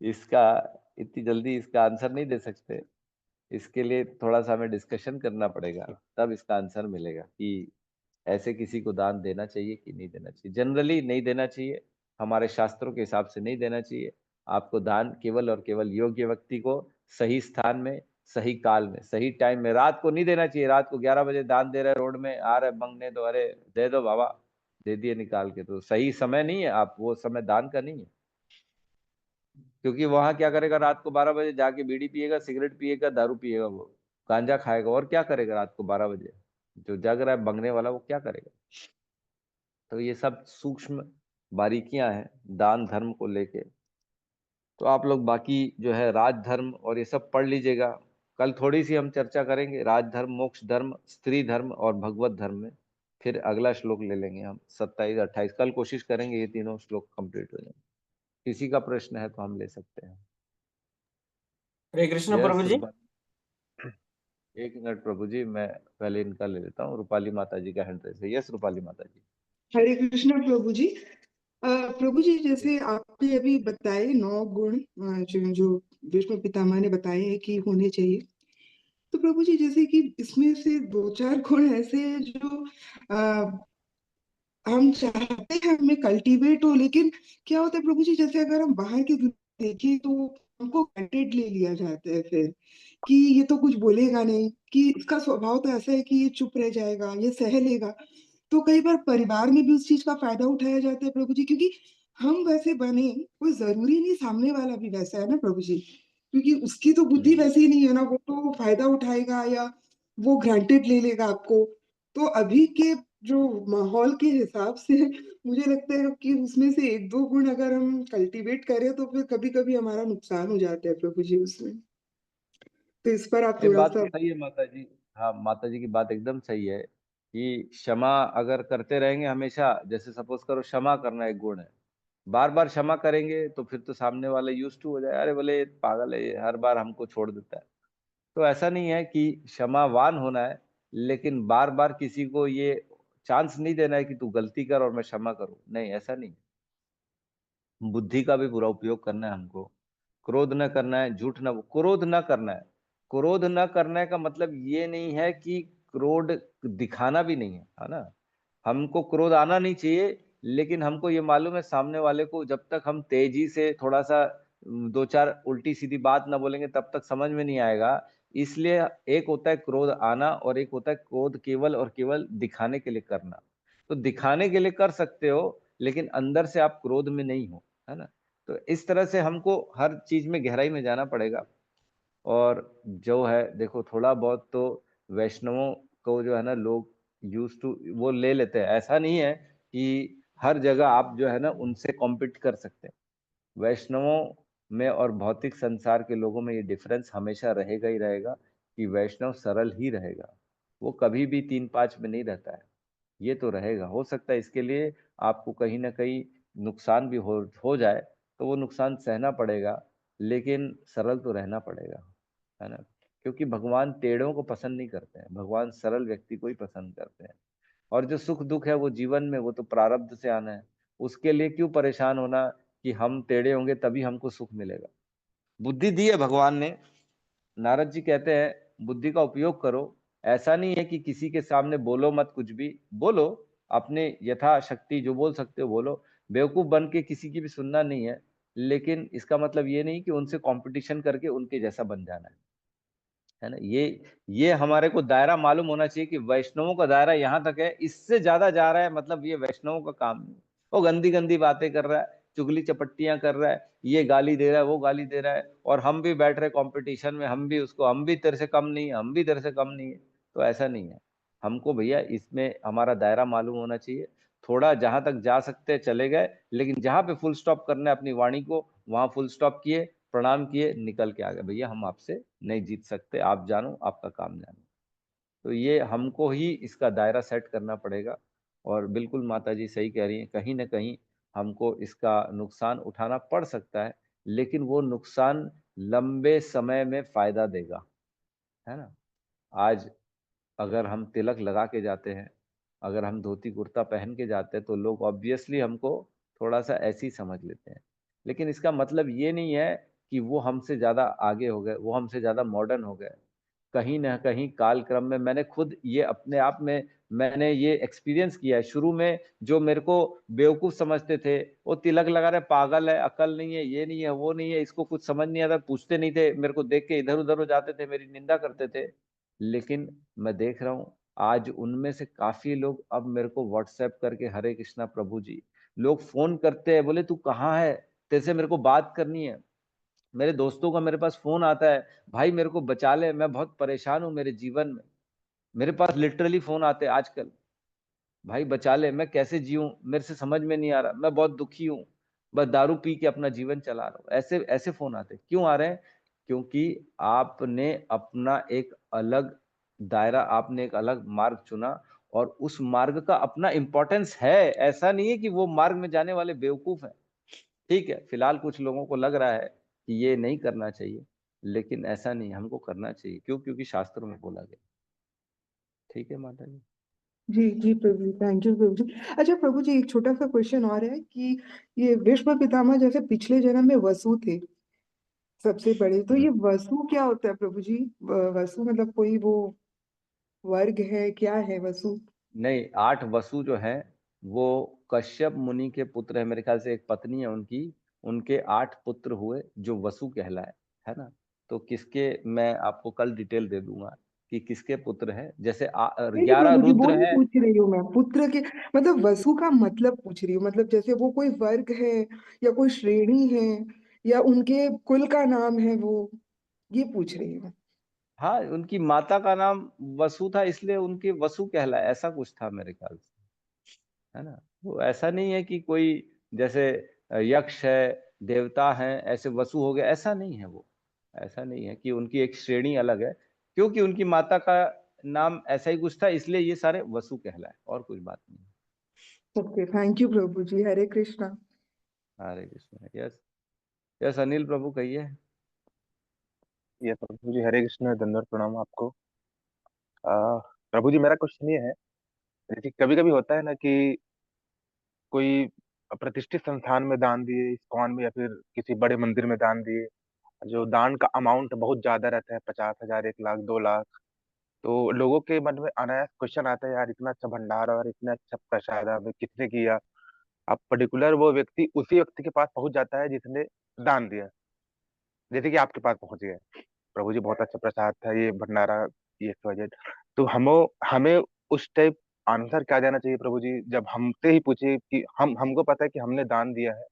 इसका इतनी जल्दी इसका आंसर नहीं दे सकते, इसके लिए थोड़ा सा हमें डिस्कशन करना पड़ेगा, तब इसका आंसर मिलेगा कि ऐसे किसी को दान देना चाहिए कि नहीं देना चाहिए। जनरली नहीं देना चाहिए, हमारे शास्त्रों के हिसाब से नहीं देना चाहिए। आपको दान केवल और केवल योग्य व्यक्ति को सही स्थान में सही काल में सही टाइम में, रात को नहीं देना चाहिए। रात को 11 बजे दान दे रहे रोड में आ रहे मांगने, तो अरे दे दो बाबा, दे दिए निकाल के, तो सही समय नहीं है, आप वो समय दान का नहीं है। क्योंकि वहां क्या करेगा, रात को 12 बजे जाके बीड़ी पिएगा, सिगरेट पिएगा, दारू पिएगा, वो गांजा खाएगा, और क्या करेगा रात को 12 बजे जो जग रहा है बंगने वाला, वो क्या करेगा। तो ये सब सूक्ष्म बारीकियां हैं दान धर्म को लेके। तो आप लोग बाकी जो है राजधर्म और ये सब पढ़ लीजिएगा। कल थोड़ी सी हम चर्चा करेंगे राजधर्म, मोक्ष धर्म, स्त्री धर्म और भगवत धर्म में। फिर अगला श्लोक ले लेंगे हम 27 28, कल कोशिश करेंगे ये तीनों श्लोक कंप्लीट हो जाए। किसी का प्रश्न है तो हम ले सकते हैं। हरे कृष्ण प्रभु जी। एक मिनट प्रभु जी, मैं पहले इनका ले लेता हूँ, रूपाली माता जी का हैंड रेस है। यस रूपाली माता जी। हरे कृष्ण प्रभु जी। प्रभु जी जैसे आपने अभी बताए 9 गुण जो विष्णु पितामह ने बताए हैं कि होने चाहिए, तो प्रभु जी जैसे कि इसमें से 2-4 गुण ऐसे हैं जो हम चाहते हैं हमें कल्टीवेट हो, लेकिन क्या होता है प्रभु जी, जैसे अगर हम बाहर की दुनिया देखें तो हमको ग्रांटेड ले लिया जाता है फिर कि ये तो कुछ बोलेगा नहीं, कि इसका स्वभाव तो ऐसा है कि ये चुप रह जाएगा, ये सह लेगा। तो कई बार परिवार में भी उस चीज का फायदा उठाया जाता है प्रभु जी, क्योंकि हम वैसे बने, कोई जरूरी नहीं सामने वाला भी वैसा है ना प्रभु जी, क्योंकि उसकी तो बुद्धि वैसी ही नहीं है ना, वो तो फायदा उठाएगा या वो ग्रांटेड ले लेगा आपको। तो अभी के जो माहौल के हिसाब से मुझे लगता है कि उसमें से 1-2 गुण अगर हम कल्टीवेट करें तो फिर कभी कभी हमारा नुकसान हो जाता है प्रभु जी उसमें। तो इस पर आप ये थोड़ा बात सा। तो सही है माता जी। हाँ, माता जी की बात एकदम सही है कि क्षमा अगर करते रहेंगे हमेशा, जैसे सपोज करो क्षमा करना एक गुण है, बार बार क्षमा करेंगे तो फिर तो सामने वाला यूज टू हो जाए, अरे बोले ये पागल है, ये हर बार हमको छोड़ देता है। तो ऐसा नहीं है कि क्षमावान होना है, लेकिन बार बार किसी को ये चांस नहीं देना है कि तू गलती कर और मैं क्षमा करूं, नहीं, ऐसा नहीं। बुद्धि का भी पूरा उपयोग करना है हमको, क्रोध न करना है, झूठ न, क्रोध न करना है। क्रोध न करने का मतलब ये नहीं है कि क्रोध दिखाना भी नहीं है ना। हमको क्रोध आना नहीं चाहिए, लेकिन हमको ये मालूम है सामने वाले को जब तक हम तेजी से थोड़ा सा दो चार उल्टी सीधी बात ना बोलेंगे तब तक समझ में नहीं आएगा। इसलिए एक होता है क्रोध आना और एक होता है क्रोध केवल और केवल दिखाने के लिए करना। तो दिखाने के लिए कर सकते हो, लेकिन अंदर से आप क्रोध में नहीं हो, है ना। तो इस तरह से हमको हर चीज में गहराई में जाना पड़ेगा। और जो है देखो, थोड़ा बहुत तो वैष्णवों को जो है ना लोग यूज टू वो ले लेते हैं, ऐसा नहीं है कि हर जगह आप जो है ना उनसे कॉम्पीट कर सकते हैं। वैष्णवों में और भौतिक संसार के लोगों में ये डिफरेंस हमेशा रहेगा ही रहेगा कि वैष्णव सरल ही रहेगा, वो कभी भी 3-5 में नहीं रहता है। ये तो रहेगा, हो सकता है इसके लिए आपको कहीं ना कहीं नुकसान भी हो जाए, तो वो नुकसान सहना पड़ेगा, लेकिन सरल तो रहना पड़ेगा, है ना। क्योंकि भगवान टेढ़ों को पसंद नहीं करते हैं, भगवान सरल व्यक्ति को ही पसंद करते हैं। और जो सुख दुख है वो जीवन में, वो तो प्रारब्ध से आना है, उसके लिए क्यों परेशान होना कि हम टेढ़े होंगे तभी हमको सुख मिलेगा। बुद्धि दी है भगवान ने, नारद जी कहते हैं बुद्धि का उपयोग करो। ऐसा नहीं है कि किसी के सामने बोलो मत, कुछ भी बोलो, अपने यथाशक्ति जो बोल सकते हो बोलो, बेवकूफ बन के किसी की भी सुनना नहीं है। लेकिन इसका मतलब ये नहीं कि उनसे कंपटीशन करके उनके जैसा बन जाना है ना। ये हमारे को दायरा मालूम होना चाहिए कि वैष्णवों का दायरा यहाँ तक है, इससे ज्यादा जा रहा है मतलब ये वैष्णवों का काम नहीं। वो गंदी गंदी बातें कर रहा है, चुगली चपट्टियां कर रहा है, ये गाली दे रहा है, वो गाली दे रहा है, और हम भी बैठ रहे कंपटीशन में, हम भी उसको, हम भी तेरे से कम नहीं है, हम भी तेरे से कम नहीं है। तो ऐसा नहीं है। हमको भैया इसमें हमारा दायरा मालूम होना चाहिए। थोड़ा जहां तक जा सकते हैं चले गए, लेकिन जहां पे फुल स्टॉप करना है अपनी वाणी को, वहां फुल स्टॉप किए, प्रणाम किए, निकल के आ गए, भैया हम आपसे नहीं जीत सकते, आप जानो, आपका काम जानो। तो ये हमको ही इसका दायरा सेट करना पड़ेगा। और बिल्कुल माता जी सही कह रही हैं, कहीं ना कहीं हमको इसका नुकसान उठाना पड़ सकता है, लेकिन वो नुकसान लंबे समय में फायदा देगा, है ना। आज अगर हम तिलक लगा के जाते हैं, अगर हम धोती कुर्ता पहन के जाते हैं, तो लोग ऑब्वियसली हमको थोड़ा सा ऐसे ही समझ लेते हैं। लेकिन इसका मतलब ये नहीं है कि वो हमसे ज्यादा आगे हो गए, वो हमसे ज्यादा मॉडर्न हो गए। कहीं ना कहीं काल क्रम में मैंने खुद ये अपने आप में मैंने ये एक्सपीरियंस किया है। शुरू में जो मेरे को बेवकूफ समझते थे, वो तिलक लगा रहे, पागल है, अकल नहीं है, ये नहीं है, वो नहीं है, इसको कुछ समझ नहीं आता, पूछते नहीं थे, मेरे को देख के इधर उधर हो जाते थे, मेरी निंदा करते थे। लेकिन मैं देख रहा हूँ आज उनमें से काफी लोग अब मेरे को व्हाट्सएप करके, हरे कृष्णा प्रभु जी, लोग फोन करते हैं, बोले तू कहाँ है, तेरे से मेरे को बात करनी है। मेरे दोस्तों का मेरे पास फोन आता है, भाई मेरे को बचा ले, मैं बहुत परेशान हूँ मेरे जीवन में। मेरे पास लिटरली फोन आते हैं आजकल, भाई बचा ले, मैं कैसे जीऊं, मेरे से समझ में नहीं आ रहा, मैं बहुत दुखी हूँ, बस दारू पी के अपना जीवन चला रहा हूँ। ऐसे ऐसे फोन आते हैं, क्यों आ रहे हैं? क्योंकि आपने अपना एक अलग दायरा, आपने एक अलग मार्ग चुना, और उस मार्ग का अपना इंपॉर्टेंस है। ऐसा नहीं है कि वो मार्ग में जाने वाले बेवकूफ हैं। ठीक है, फिलहाल कुछ लोगों को लग रहा है कि ये नहीं करना चाहिए, लेकिन ऐसा नहीं, हमको करना चाहिए। क्यों? क्योंकि शास्त्रों में बोला गया। ठीक है माता जी। जी जी प्रभु जी, थैंक यू प्रभु जी। अच्छा प्रभु जी, एक छोटा सा क्वेश्चन और है कि ये विश्व पितामह जैसे पिछले जन्म में वसु थे सबसे बड़े, तो ये वसु क्या होता है प्रभु जी? वसु मतलब कोई वो वर्ग है, क्या है वसु? नहीं, 8 वसु जो है वो कश्यप मुनि के पुत्र है, मेरे ख्याल से एक पत्नी है उनकी, उनके 8 पुत्र हुए जो वसु कहलाए, है ना। तो किसके, मैं आपको कल डिटेल दे दूंगा कि किसके पुत्र है। जैसे नहीं नहीं 11 प्रभु जी, वो रुद्र नहीं है। पूछ रही हूँ मैं, पुत्र के मतलब वसु का मतलब पूछ रही हूँ, मतलब जैसे वो कोई वर्ग है या कोई श्रेणी है या उनके कुल का नाम है वो, ये पूछ रही हूँ। हाँ, उनकी माता का नाम वसु था, इसलिए उनके वसु कहलाए, ऐसा कुछ था मेरे ख्याल से, है ना। वो ऐसा नहीं है कि कोई जैसे यक्ष है, देवता है, ऐसे वसु हो गए, ऐसा नहीं है वो। ऐसा नहीं है कि उनकी एक श्रेणी अलग है, क्योंकि उनकी माता का नाम ऐसा ही कुछ था, इसलिए ये सारे वसु कहलाए, और कुछ बात नहीं। ओके, थैंक यू प्रभु जी। हरे कृष्णा। हरे कृष्ण। यस यस, अनिल प्रभु कहिए। ये प्रभु जी हरे कृष्ण, दंडवत प्रणाम आपको। प्रभु जी मेरा क्वेश्चन ये है, जैसे कभी कभी होता है ना कि कोई प्रतिष्ठित संस्थान में दान दिए, इस्कॉन में या फिर किसी बड़े मंदिर में दान दिए, जो दान का अमाउंट बहुत ज्यादा रहता है, 50,000, 1 लाख, 2 लाख, तो लोगों के मन में अनायास क्वेश्चन आता है, यार इतना अच्छा भंडारा और इतना अच्छा प्रसाद आपने किसने किया। अब पर्टिकुलर वो व्यक्ति उसी व्यक्ति के पास पहुंच जाता है जिसने दान दिया, जैसे कि आपके पास पहुंच गया, प्रभु जी बहुत अच्छा प्रसाद था ये भंडारा, ये वजह। तो हमें उस टाइप आंसर क्या देना चाहिए प्रभु जी, जब हमसे ही पूछे कि हमको पता है कि हमने दान दिया है,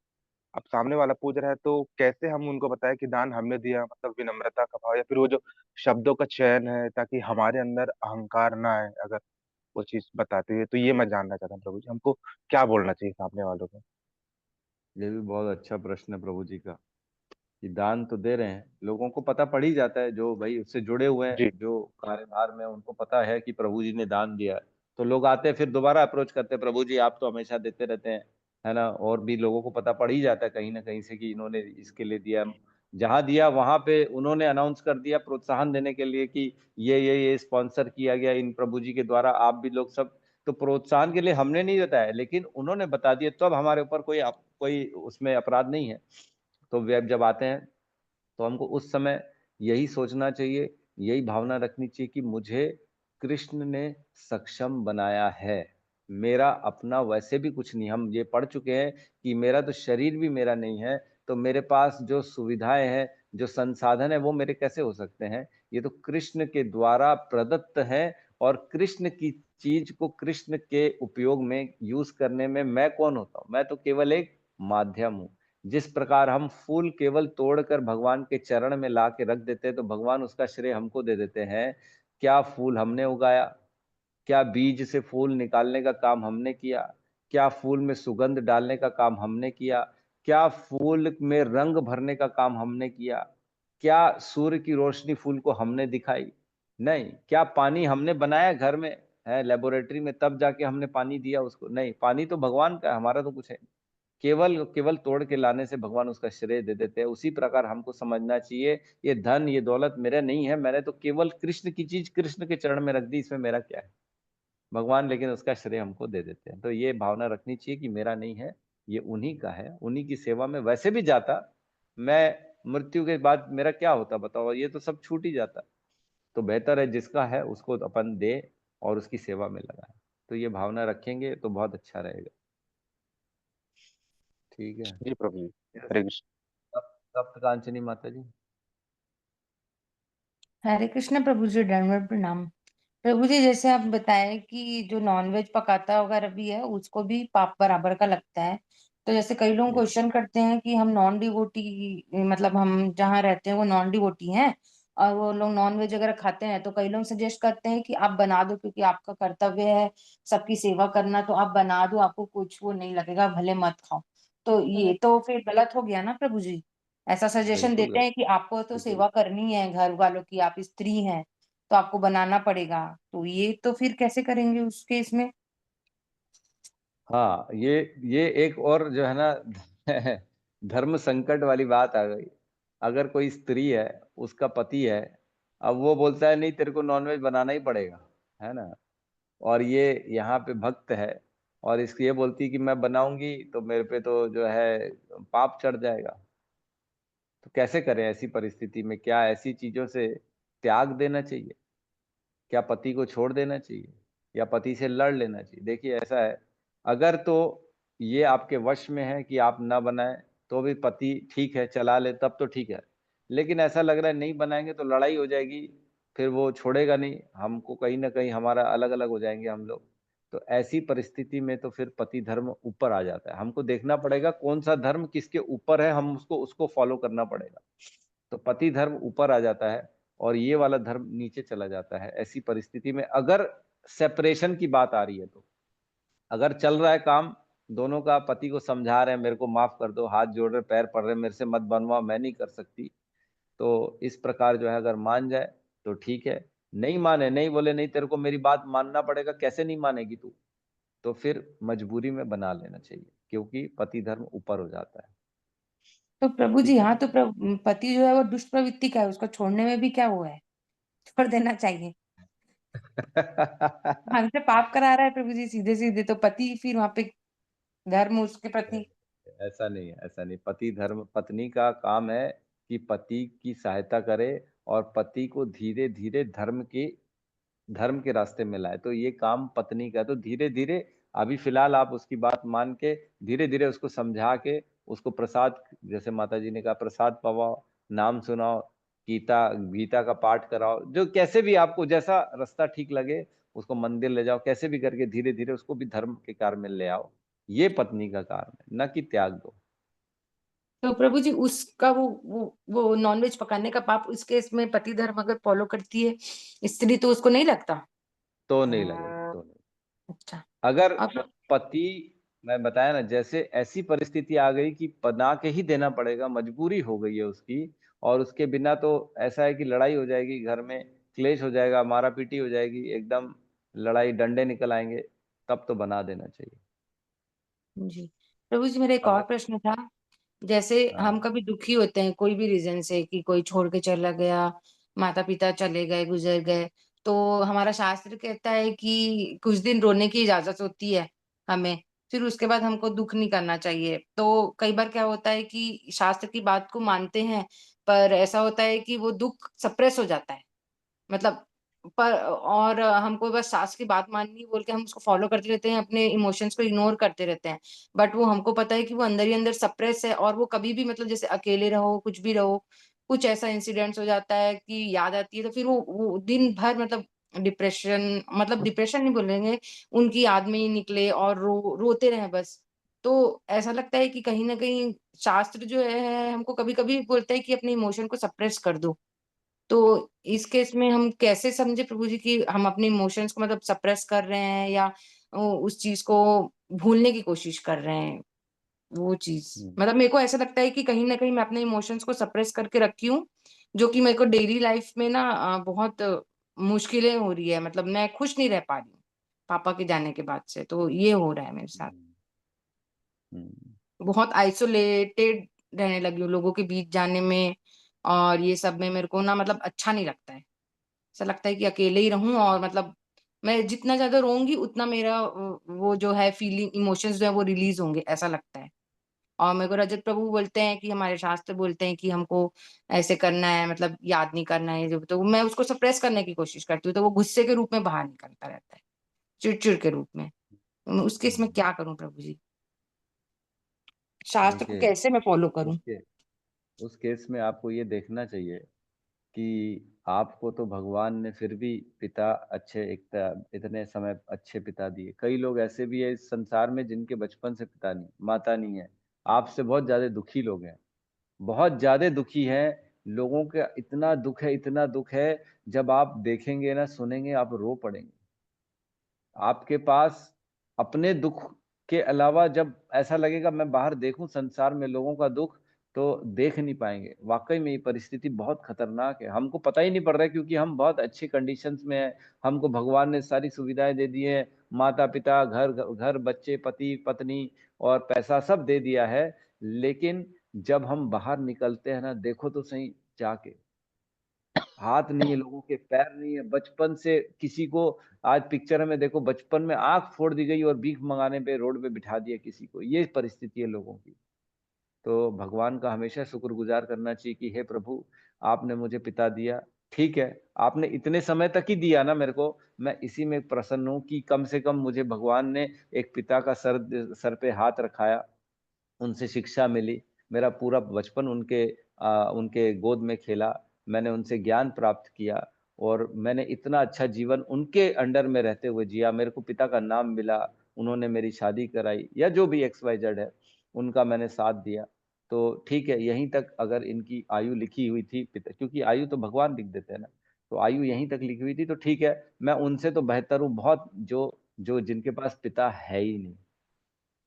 अब सामने वाला पूछ रहा है, तो कैसे हम उनको बताएं कि दान हमने दिया, मतलब विनम्रता का भाव, या फिर वो जो शब्दों का चयन है, ताकि हमारे अंदर अहंकार ना आए, अगर वो चीज बताते हैं। तो ये मैं जानना चाहता हूँ प्रभु जी, हमको क्या बोलना चाहिए सामने वालों को। ये भी बहुत अच्छा प्रश्न है प्रभु जी का, कि दान तो दे रहे हैं, लोगों को पता पड़ ही जाता है, जो भाई उससे जुड़े हुए हैं, जी जो कार्यभार में, उनको पता है कि प्रभु जी ने दान दिया है। तो लोग आते हैं, फिर दोबारा अप्रोच करते हैं, प्रभु जी आप तो हमेशा देते रहते हैं, है ना। और भी लोगों को पता पड़ ही जाता है कहीं ना कहीं से कि इन्होंने इसके लिए दिया। जहां दिया वहां पे उन्होंने अनाउंस कर दिया, प्रोत्साहन देने के लिए कि ये स्पॉन्सर किया गया इन प्रभु जी के द्वारा, आप भी लोग सब। तो प्रोत्साहन के लिए हमने नहीं बताया, लेकिन उन्होंने बता दिया, तो अब हमारे ऊपर कोई उसमें अपराध नहीं है। तो वे जब आते हैं तो हमको उस समय यही सोचना चाहिए, यही भावना रखनी चाहिए कि मुझे कृष्ण ने सक्षम बनाया है। मेरा अपना वैसे भी कुछ नहीं, हम ये पढ़ चुके हैं कि मेरा तो शरीर भी मेरा नहीं है, तो मेरे पास जो सुविधाएं हैं, जो संसाधन है, वो मेरे कैसे हो सकते हैं। ये तो कृष्ण के द्वारा प्रदत्त है, और कृष्ण की चीज को कृष्ण के उपयोग में यूज करने में मैं कौन होता हूँ, मैं तो केवल एक माध्यम हूँ। जिस प्रकार हम फूल केवल तोड़कर भगवान के चरण में ला के रख देते हैं, तो भगवान उसका श्रेय हमको दे देते हैं। क्या फूल हमने उगाया, क्या बीज से फूल निकालने का काम हमने किया, क्या फूल में सुगंध डालने का काम हमने किया, क्या फूल में रंग भरने का काम हमने किया, क्या सूर्य की रोशनी फूल को हमने दिखाई, नहीं। क्या पानी हमने बनाया घर में, है लेबोरेटरी में, तब जाके हमने पानी दिया उसको, नहीं। पानी तो भगवान का है, हमारा तो कुछ है। केवल केवल तोड़ के लाने से भगवान उसका श्रेय दे देते हैं। उसी प्रकार हमको समझना चाहिए, ये धन ये दौलत मेरा नहीं है, मैंने तो केवल कृष्ण की चीज कृष्ण के चरण में रख दी, इसमें मेरा क्या है। भगवान लेकिन उसका श्रेय हमको दे देते हैं। तो ये भावना रखनी चाहिए कि मेरा नहीं है, ये उन्हीं का है। उन्हीं की सेवा में वैसे भी जाता, मैं मृत्यु के बाद मेरा क्या होता बताओ, ये तो सब छूट ही जाता। तो बेहतर है जिसका है उसको अपन दे और उसकी सेवा में लगाए। तो ये भावना रखेंगे तो बहुत अच्छा रहेगा। ठीक है। जी प्रभु जी हरे कृष्ण। तप्त कांचनी माता जी। हरे कृष्ण प्रभु जी, दंडवत प्रणाम। प्रभु जी जैसे आप बताएं कि जो नॉनवेज पकाता वगैरह भी है उसको भी पाप बराबर का लगता है। तो जैसे कई लोग Yes. क्वेश्चन करते हैं कि हम नॉन डिवोटी, मतलब हम जहाँ रहते हैं वो नॉन डिवोटी हैं और वो लोग नॉन वेज अगर खाते हैं, तो कई लोग सजेस्ट करते हैं कि आप बना दो क्योंकि आपका कर्तव्य है सबकी सेवा करना, तो आप बना दो, आपको कुछ वो नहीं लगेगा, भले मत खाओ। तो ये तो फिर गलत हो गया ना प्रभु जी। ऐसा सजेशन बिल्कुल देते गलत। हैं कि आपको तो बिल्कुल। सेवा करनी है घर वालों की, आप स्त्री हैं तो आपको बनाना पड़ेगा। तो ये तो फिर कैसे करेंगे उस केस में? हाँ, ये एक और जो है ना धर्म संकट वाली बात आ गई। अगर कोई स्त्री है, उसका पति है, अब वो बोलता है नहीं तेरे को नॉनवेज बनाना ही पड़ेगा, है ना। और ये यहाँ पे भक्त है, और इसकी ये बोलती है कि मैं बनाऊंगी तो मेरे पे तो जो है पाप चढ़ जाएगा। तो कैसे करें ऐसी परिस्थिति में, क्या ऐसी चीजों से त्याग देना चाहिए, क्या पति को छोड़ देना चाहिए, या पति से लड़ लेना चाहिए। देखिए ऐसा है, अगर तो ये आपके वश में है कि आप ना बनाएं, तो भी पति ठीक है चला ले, तब तो ठीक है। लेकिन ऐसा लग रहा है नहीं बनाएंगे तो लड़ाई हो जाएगी, फिर वो छोड़ेगा नहीं हमको, कहीं ना कहीं हमारा अलग अलग हो जाएंगे हम लोग। तो ऐसी परिस्थिति में तो फिर पति धर्म ऊपर आ जाता है। हमको देखना पड़ेगा कौन सा धर्म किसके ऊपर है, हम उसको उसको फॉलो करना पड़ेगा। तो पति धर्म ऊपर आ जाता है और ये वाला धर्म नीचे चला जाता है। ऐसी परिस्थिति में अगर सेपरेशन की बात आ रही है, तो अगर चल रहा है काम दोनों का, पति को समझा रहे हैं मेरे को माफ कर दो, हाथ जोड़ रहे, पैर पड़ रहे, मेरे से मत बनवाओ, मैं नहीं कर सकती, तो इस प्रकार जो है अगर मान जाए तो ठीक है। नहीं माने, नहीं बोले नहीं तेरे को मेरी बात मानना पड़ेगा, कैसे नहीं मानेगी तू, तो फिर मजबूरी में बना लेना चाहिए, क्योंकि पति धर्म ऊपर हो जाता है। तो प्रभु जी ठीक है। यहाँ तो पति जो है वो दुष्ट प्रवृत्ति का है, उसको छोड़ने में भी क्या वो है, छोड़ देना चाहिए। हमसे पाप करा रहा है प्रभु जी सीधे सीधे, तो पति फिर वहां पे धर्म उसके प्रति। ऐसा नहीं है, ऐसा नहीं। पति धर्म, पत्नी का काम है कि पति की सहायता करे और पति को धीरे धीरे धर्म के रास्ते में लाए, तो ये काम पत्नी का है। तो धीरे धीरे, अभी फिलहाल आप उसकी बात मान के धीरे धीरे उसको समझा के उसको प्रसाद, जैसे माता जी ने कहा, प्रसाद पवाओ, नाम सुनाओ, गीता गीता का पाठ कराओ, जो कैसे भी आपको जैसा रास्ता ठीक लगे, उसको मंदिर ले जाओ, कैसे भी करके धीरे धीरे उसको भी धर्म के कार्य में ले आओ। ये पत्नी का काम है, न कि त्याग दो। तो प्रभु जी उसका वो नॉनवेज पकाने का पाप उस केस में पति धर्म अगर फॉलो करती है स्त्री, तो उसको नहीं लगता? तो नहीं लगेगा, तो नहीं। अच्छा। अगर अब पति, मैं बताया ना, जैसे ऐसी परिस्थिति आ गई कि बना के ही देना पड़ेगा, मजबूरी हो गई है उसकी, और उसके बिना तो ऐसा है कि लड़ाई हो जाएगी, घर में क्लेश हो जाएगा, मारा पीटी हो जाएगी, एकदम लड़ाई, डंडे निकल आएंगे, तब तो बना देना चाहिए। जी प्रभु जी, मेरा एक और अगर प्रश्न था। जैसे हम हाँ, कभी दुखी होते हैं कोई भी रीजन से, कि कोई छोड़ के चला गया, माता पिता चले गए, गुजर गए, तो हमारा शास्त्र कहता है कि कुछ दिन रोने की इजाजत होती है हमें, फिर उसके बाद हमको दुख नहीं करना चाहिए। तो कई बार क्या होता है कि शास्त्र की बात को मानते हैं, पर ऐसा होता है कि वो दुख सप्रेस हो जाता है, मतलब पर और हमको बस सास की बात माननी बोल के हम उसको फॉलो करते रहते हैं, अपने इमोशंस को इग्नोर करते रहते हैं। बट वो हमको पता है कि वो अंदर ही अंदर सप्रेस है, और वो कभी भी मतलब जैसे अकेले रहो, कुछ भी रहो, कुछ ऐसा इंसिडेंट्स हो जाता है कि याद आती है, तो फिर वो दिन भर डिप्रेशन, मतलब डिप्रेशन नहीं बोलेंगे, उनकी याद में ही निकले और रोते रहे बस। तो ऐसा लगता है कि कहीं न कहीं शास्त्र जो है हमको कभी-कभी बोलता है कि अपने इमोशन को सप्रेस कर दो। तो इस केस में हम कैसे समझे प्रभु जी कि हम अपने इमोशंस को मतलब सप्रेस कर रहे हैं, या उस चीज को भूलने की कोशिश कर रहे हैं, वो चीज। हम्म, मतलब मेरे को ऐसा लगता है कि कहीं ना कहीं मैं अपने इमोशंस को सप्रेस करके रखी हूँ, जो कि मेरे को डेली लाइफ में ना बहुत मुश्किलें हो रही है, मतलब मैं खुश नहीं रह पा रही हूँ पापा के जाने के बाद से, तो ये हो रहा है मेरे साथ। हम्म, हम्म, बहुत आइसोलेटेड रहने लगी हूँ लोगों के बीच जाने में, और ये सब में मेरे को ना मतलब अच्छा नहीं लगता है। ऐसा लगता है कि अकेले ही रहूं, और मतलब मैं जितना ज्यादा रोऊंगी उतना मेरा वो जो है फीलिंग, इमोशंस जो है वो रिलीज होंगे, ऐसा लगता है। और मेरे को रजत प्रभु बोलते हैं कि हमारे शास्त्र बोलते हैं कि हमको ऐसे करना है, मतलब याद नहीं करना है, जो तो मैं उसको सप्रेस करने की कोशिश करती हूँ, तो वो गुस्से के रूप में बाहर निकलता रहता है, चिड़चिड़ के रूप में। उसके इसमें हम्म। क्या करूं प्रभु जी, शास्त्र को देखिए, कैसे मैं फॉलो करूं? उसके उस केस में आपको ये देखना चाहिए कि आपको तो भगवान ने फिर भी पिता अच्छे, इतने समय अच्छे पिता दिए। कई लोग ऐसे भी है इस संसार में जिनके बचपन से पिता नहीं, माता नहीं है। आपसे बहुत ज्यादा दुखी लोग हैं, बहुत ज्यादा दुखी हैं। लोगों का इतना दुख है, इतना दुख है, जब आप देखेंगे ना, सुनेंगे, आप रो पड़ेंगे। आपके पास अपने दुख के अलावा जब ऐसा लगेगा मैं बाहर देखूं संसार में लोगों का दुख, तो देख नहीं पाएंगे। वाकई में ये परिस्थिति बहुत खतरनाक है, हमको पता ही नहीं पड़ रहा है, क्योंकि हम बहुत अच्छी कंडीशंस में हैं। हमको भगवान ने सारी सुविधाएं दे दी हैं, माता पिता, घर घर, बच्चे, पति पत्नी और पैसा सब दे दिया है। लेकिन जब हम बाहर निकलते हैं ना, देखो तो सही जाके, हाथ नहीं है लोगों के, पैर नहीं है। बचपन से किसी को, आज पिक्चर में देखो, बचपन में आंख फोड़ दी गई और भीख मंगाने पे रोड पे बिठा दिया किसी को। ये परिस्थिति है लोगों की। तो भगवान का हमेशा शुक्रगुजार करना चाहिए कि हे प्रभु, आपने मुझे पिता दिया, ठीक है, आपने इतने समय तक ही दिया ना मेरे को, मैं इसी में प्रसन्न हूँ कि कम से कम मुझे भगवान ने एक पिता का सर पे हाथ रखाया, उनसे शिक्षा मिली, मेरा पूरा बचपन उनके गोद में खेला, मैंने उनसे ज्ञान प्राप्त किया, और मैंने इतना अच्छा जीवन उनके अंडर में रहते हुए जिया। मेरे को पिता का नाम मिला, उन्होंने मेरी शादी कराई, या जो भी XYZ है, उनका मैंने साथ दिया। तो ठीक है, यहीं तक अगर इनकी आयु लिखी हुई थी पिता, क्योंकि आयु तो भगवान लिख देते हैं ना, तो आयु यहीं तक लिखी हुई थी, तो ठीक है, मैं उनसे तो बेहतर हूँ बहुत, जो जो जिनके पास पिता है ही नहीं,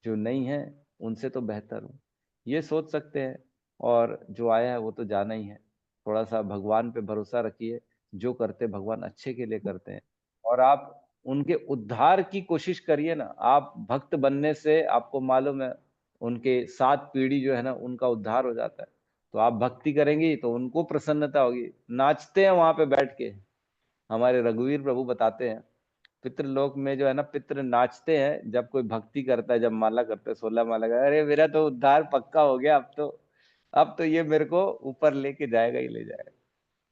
जो नहीं है, उनसे तो बेहतर हूँ, ये सोच सकते हैं। और जो आया है वो तो जाना ही है। थोड़ा सा भगवान पे भरोसा रखिए, जो करते भगवान अच्छे के लिए करते हैं, और आप उनके उद्धार की कोशिश करिए ना। आप भक्त बनने से आपको मालूम है उनके 7 पीढ़ी जो है ना उनका उद्धार हो जाता है। तो आप भक्ति करेंगी तो उनको प्रसन्नता होगी। नाचते हैं वहां पे बैठ के, हमारे रघुवीर प्रभु बताते हैं पितृलोक में जो है ना पितृ नाचते हैं जब कोई भक्ति करता है, जब माला करते हैं 16 माला का, अरे मेरा तो उद्धार पक्का हो गया, अब तो ये मेरे को ऊपर लेके जाएगा ही ले जाएगा।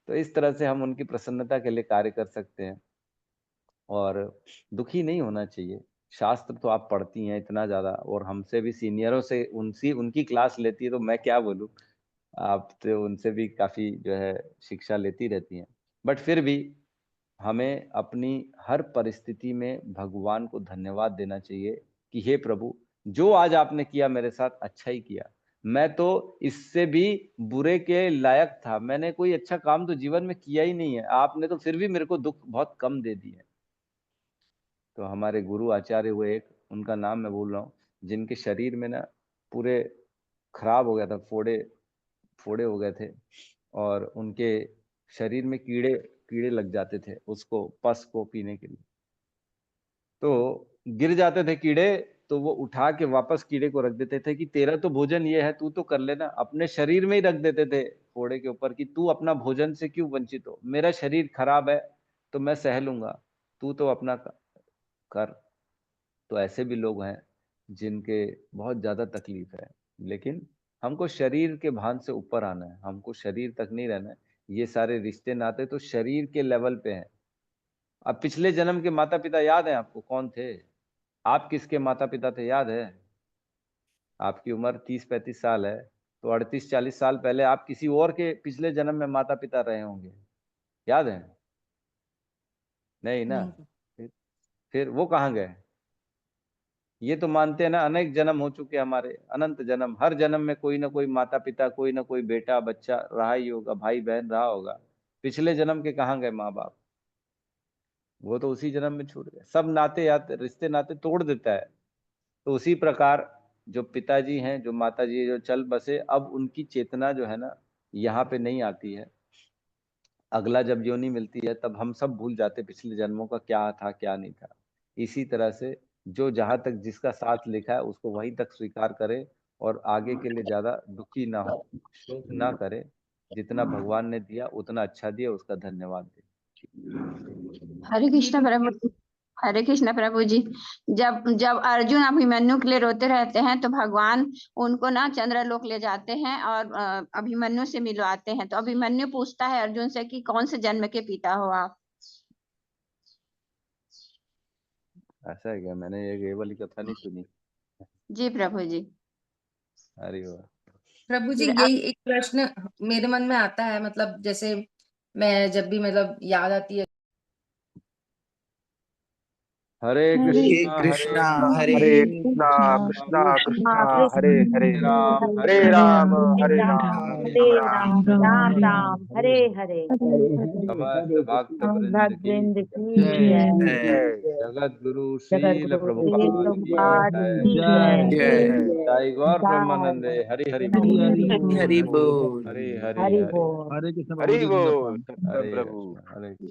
तो इस तरह से हम उनकी प्रसन्नता के लिए कार्य कर सकते हैं और दुखी नहीं होना चाहिए। शास्त्र तो आप पढ़ती हैं इतना ज्यादा, और हमसे भी सीनियरों से उनकी क्लास लेती है, तो मैं क्या बोलूं, आप तो उनसे भी काफी जो है शिक्षा लेती रहती हैं। बट फिर भी हमें अपनी हर परिस्थिति में भगवान को धन्यवाद देना चाहिए कि हे प्रभु, जो आज आपने किया मेरे साथ अच्छा ही किया। मैं तो इससे भी बुरे के लायक था, मैंने कोई अच्छा काम तो जीवन में किया ही नहीं है, आपने तो फिर भी मेरे को दुख बहुत कम दे दिए। तो हमारे गुरु आचार्य हुए एक, उनका नाम मैं बोल रहा हूँ, जिनके शरीर में ना पूरे खराब हो गया था, फोड़े हो गए थे, और उनके शरीर में कीड़े लग जाते थे उसको पस को पीने के लिए। तो गिर जाते थे कीड़े, तो वो उठा के वापस कीड़े को रख देते थे कि तेरा तो भोजन ये है, तू तो कर लेना। अपने शरीर में ही रख देते थे फोड़े के ऊपर कि तू अपना भोजन से क्यों वंचित हो, मेरा शरीर खराब है तो मैं सह लूंगा, तू तो अपना कर। तो ऐसे भी लोग हैं जिनके बहुत ज्यादा तकलीफ है, लेकिन हमको शरीर के भान से ऊपर आना है, हमको शरीर तक नहीं रहना है। ये सारे रिश्ते नाते तो शरीर के लेवल पे हैं। अब पिछले जन्म के माता पिता याद है आपको कौन थे? आप किसके माता पिता थे याद है? आपकी उम्र 30-35 साल है, तो 38-40 साल पहले आप किसी और के पिछले जन्म में माता पिता रहे होंगे, याद है? नहीं ना? नहीं। फिर वो कहाँ गए? ये तो मानते हैं ना अनेक जन्म हो चुके हमारे, अनंत जन्म, हर जन्म में कोई ना कोई माता पिता, कोई ना कोई बेटा बच्चा रहा ही होगा, भाई बहन रहा होगा। पिछले जन्म के कहाँ गए माँ बाप? वो तो उसी जन्म में छूट गए। सब नाते याते रिश्ते नाते तोड़ देता है। तो उसी प्रकार जो पिताजी हैं, जो माताजी जो चल बसे, अब उनकी चेतना जो है ना यहाँ पे नहीं आती है। अगला जब योनि मिलती है तब हम सब भूल जाते पिछले जन्मों का क्या था क्या नहीं था। इसी तरह से जो जहां तक जिसका साथ लिखा है उसको वहीं तक स्वीकार करे, और आगे के लिए ज्यादा दुखी ना हो, शोक ना करे। जितना भगवान ने दिया उतना अच्छा दिया, उसका धन्यवाद दे। हरे कृष्ण प्रभु जी। हरे कृष्ण प्रभु जी। जब जब अर्जुन अभिमन्यु के लिए रोते रहते हैं तो भगवान उनको ना चंद्रलोक ले जाते हैं और अभिमन्यु से मिलवाते हैं। तो अभिमन्यु पूछता है अर्जुन से कि कौन से जन्म के पिता हो आप? ऐसा है क्या? मैंने ये वाली कथा नहीं सुनी। जी प्रभु जी। अरे वाह। प्रभु जी, फिर यही एक प्रश्न मेरे मन में आता है, मतलब जैसे मैं जब भी मतलब याद आती है। हरे हरे कृष्णा कृष्णा हरे हरे कृष्णा कृष्णा कृष्णा हरे हरे राम हरे राम हरे राम राम हरे राम राम राम राम हरे हरे। समस्त भक्त वृंद की वृंद की जय। जय जगत गुरु जगत शील गुरु प्रभुपाद की प्रभुपाद जय। की जय। जय जय गौर प्रेमानंदे हरि हरि बोल। हरि बोल। हरि हरि हरि हरि बोल। हरे कृष्ण हरि प्रभु जी, बोल हरे प्रभु। कृष्ण हरे कृष्ण।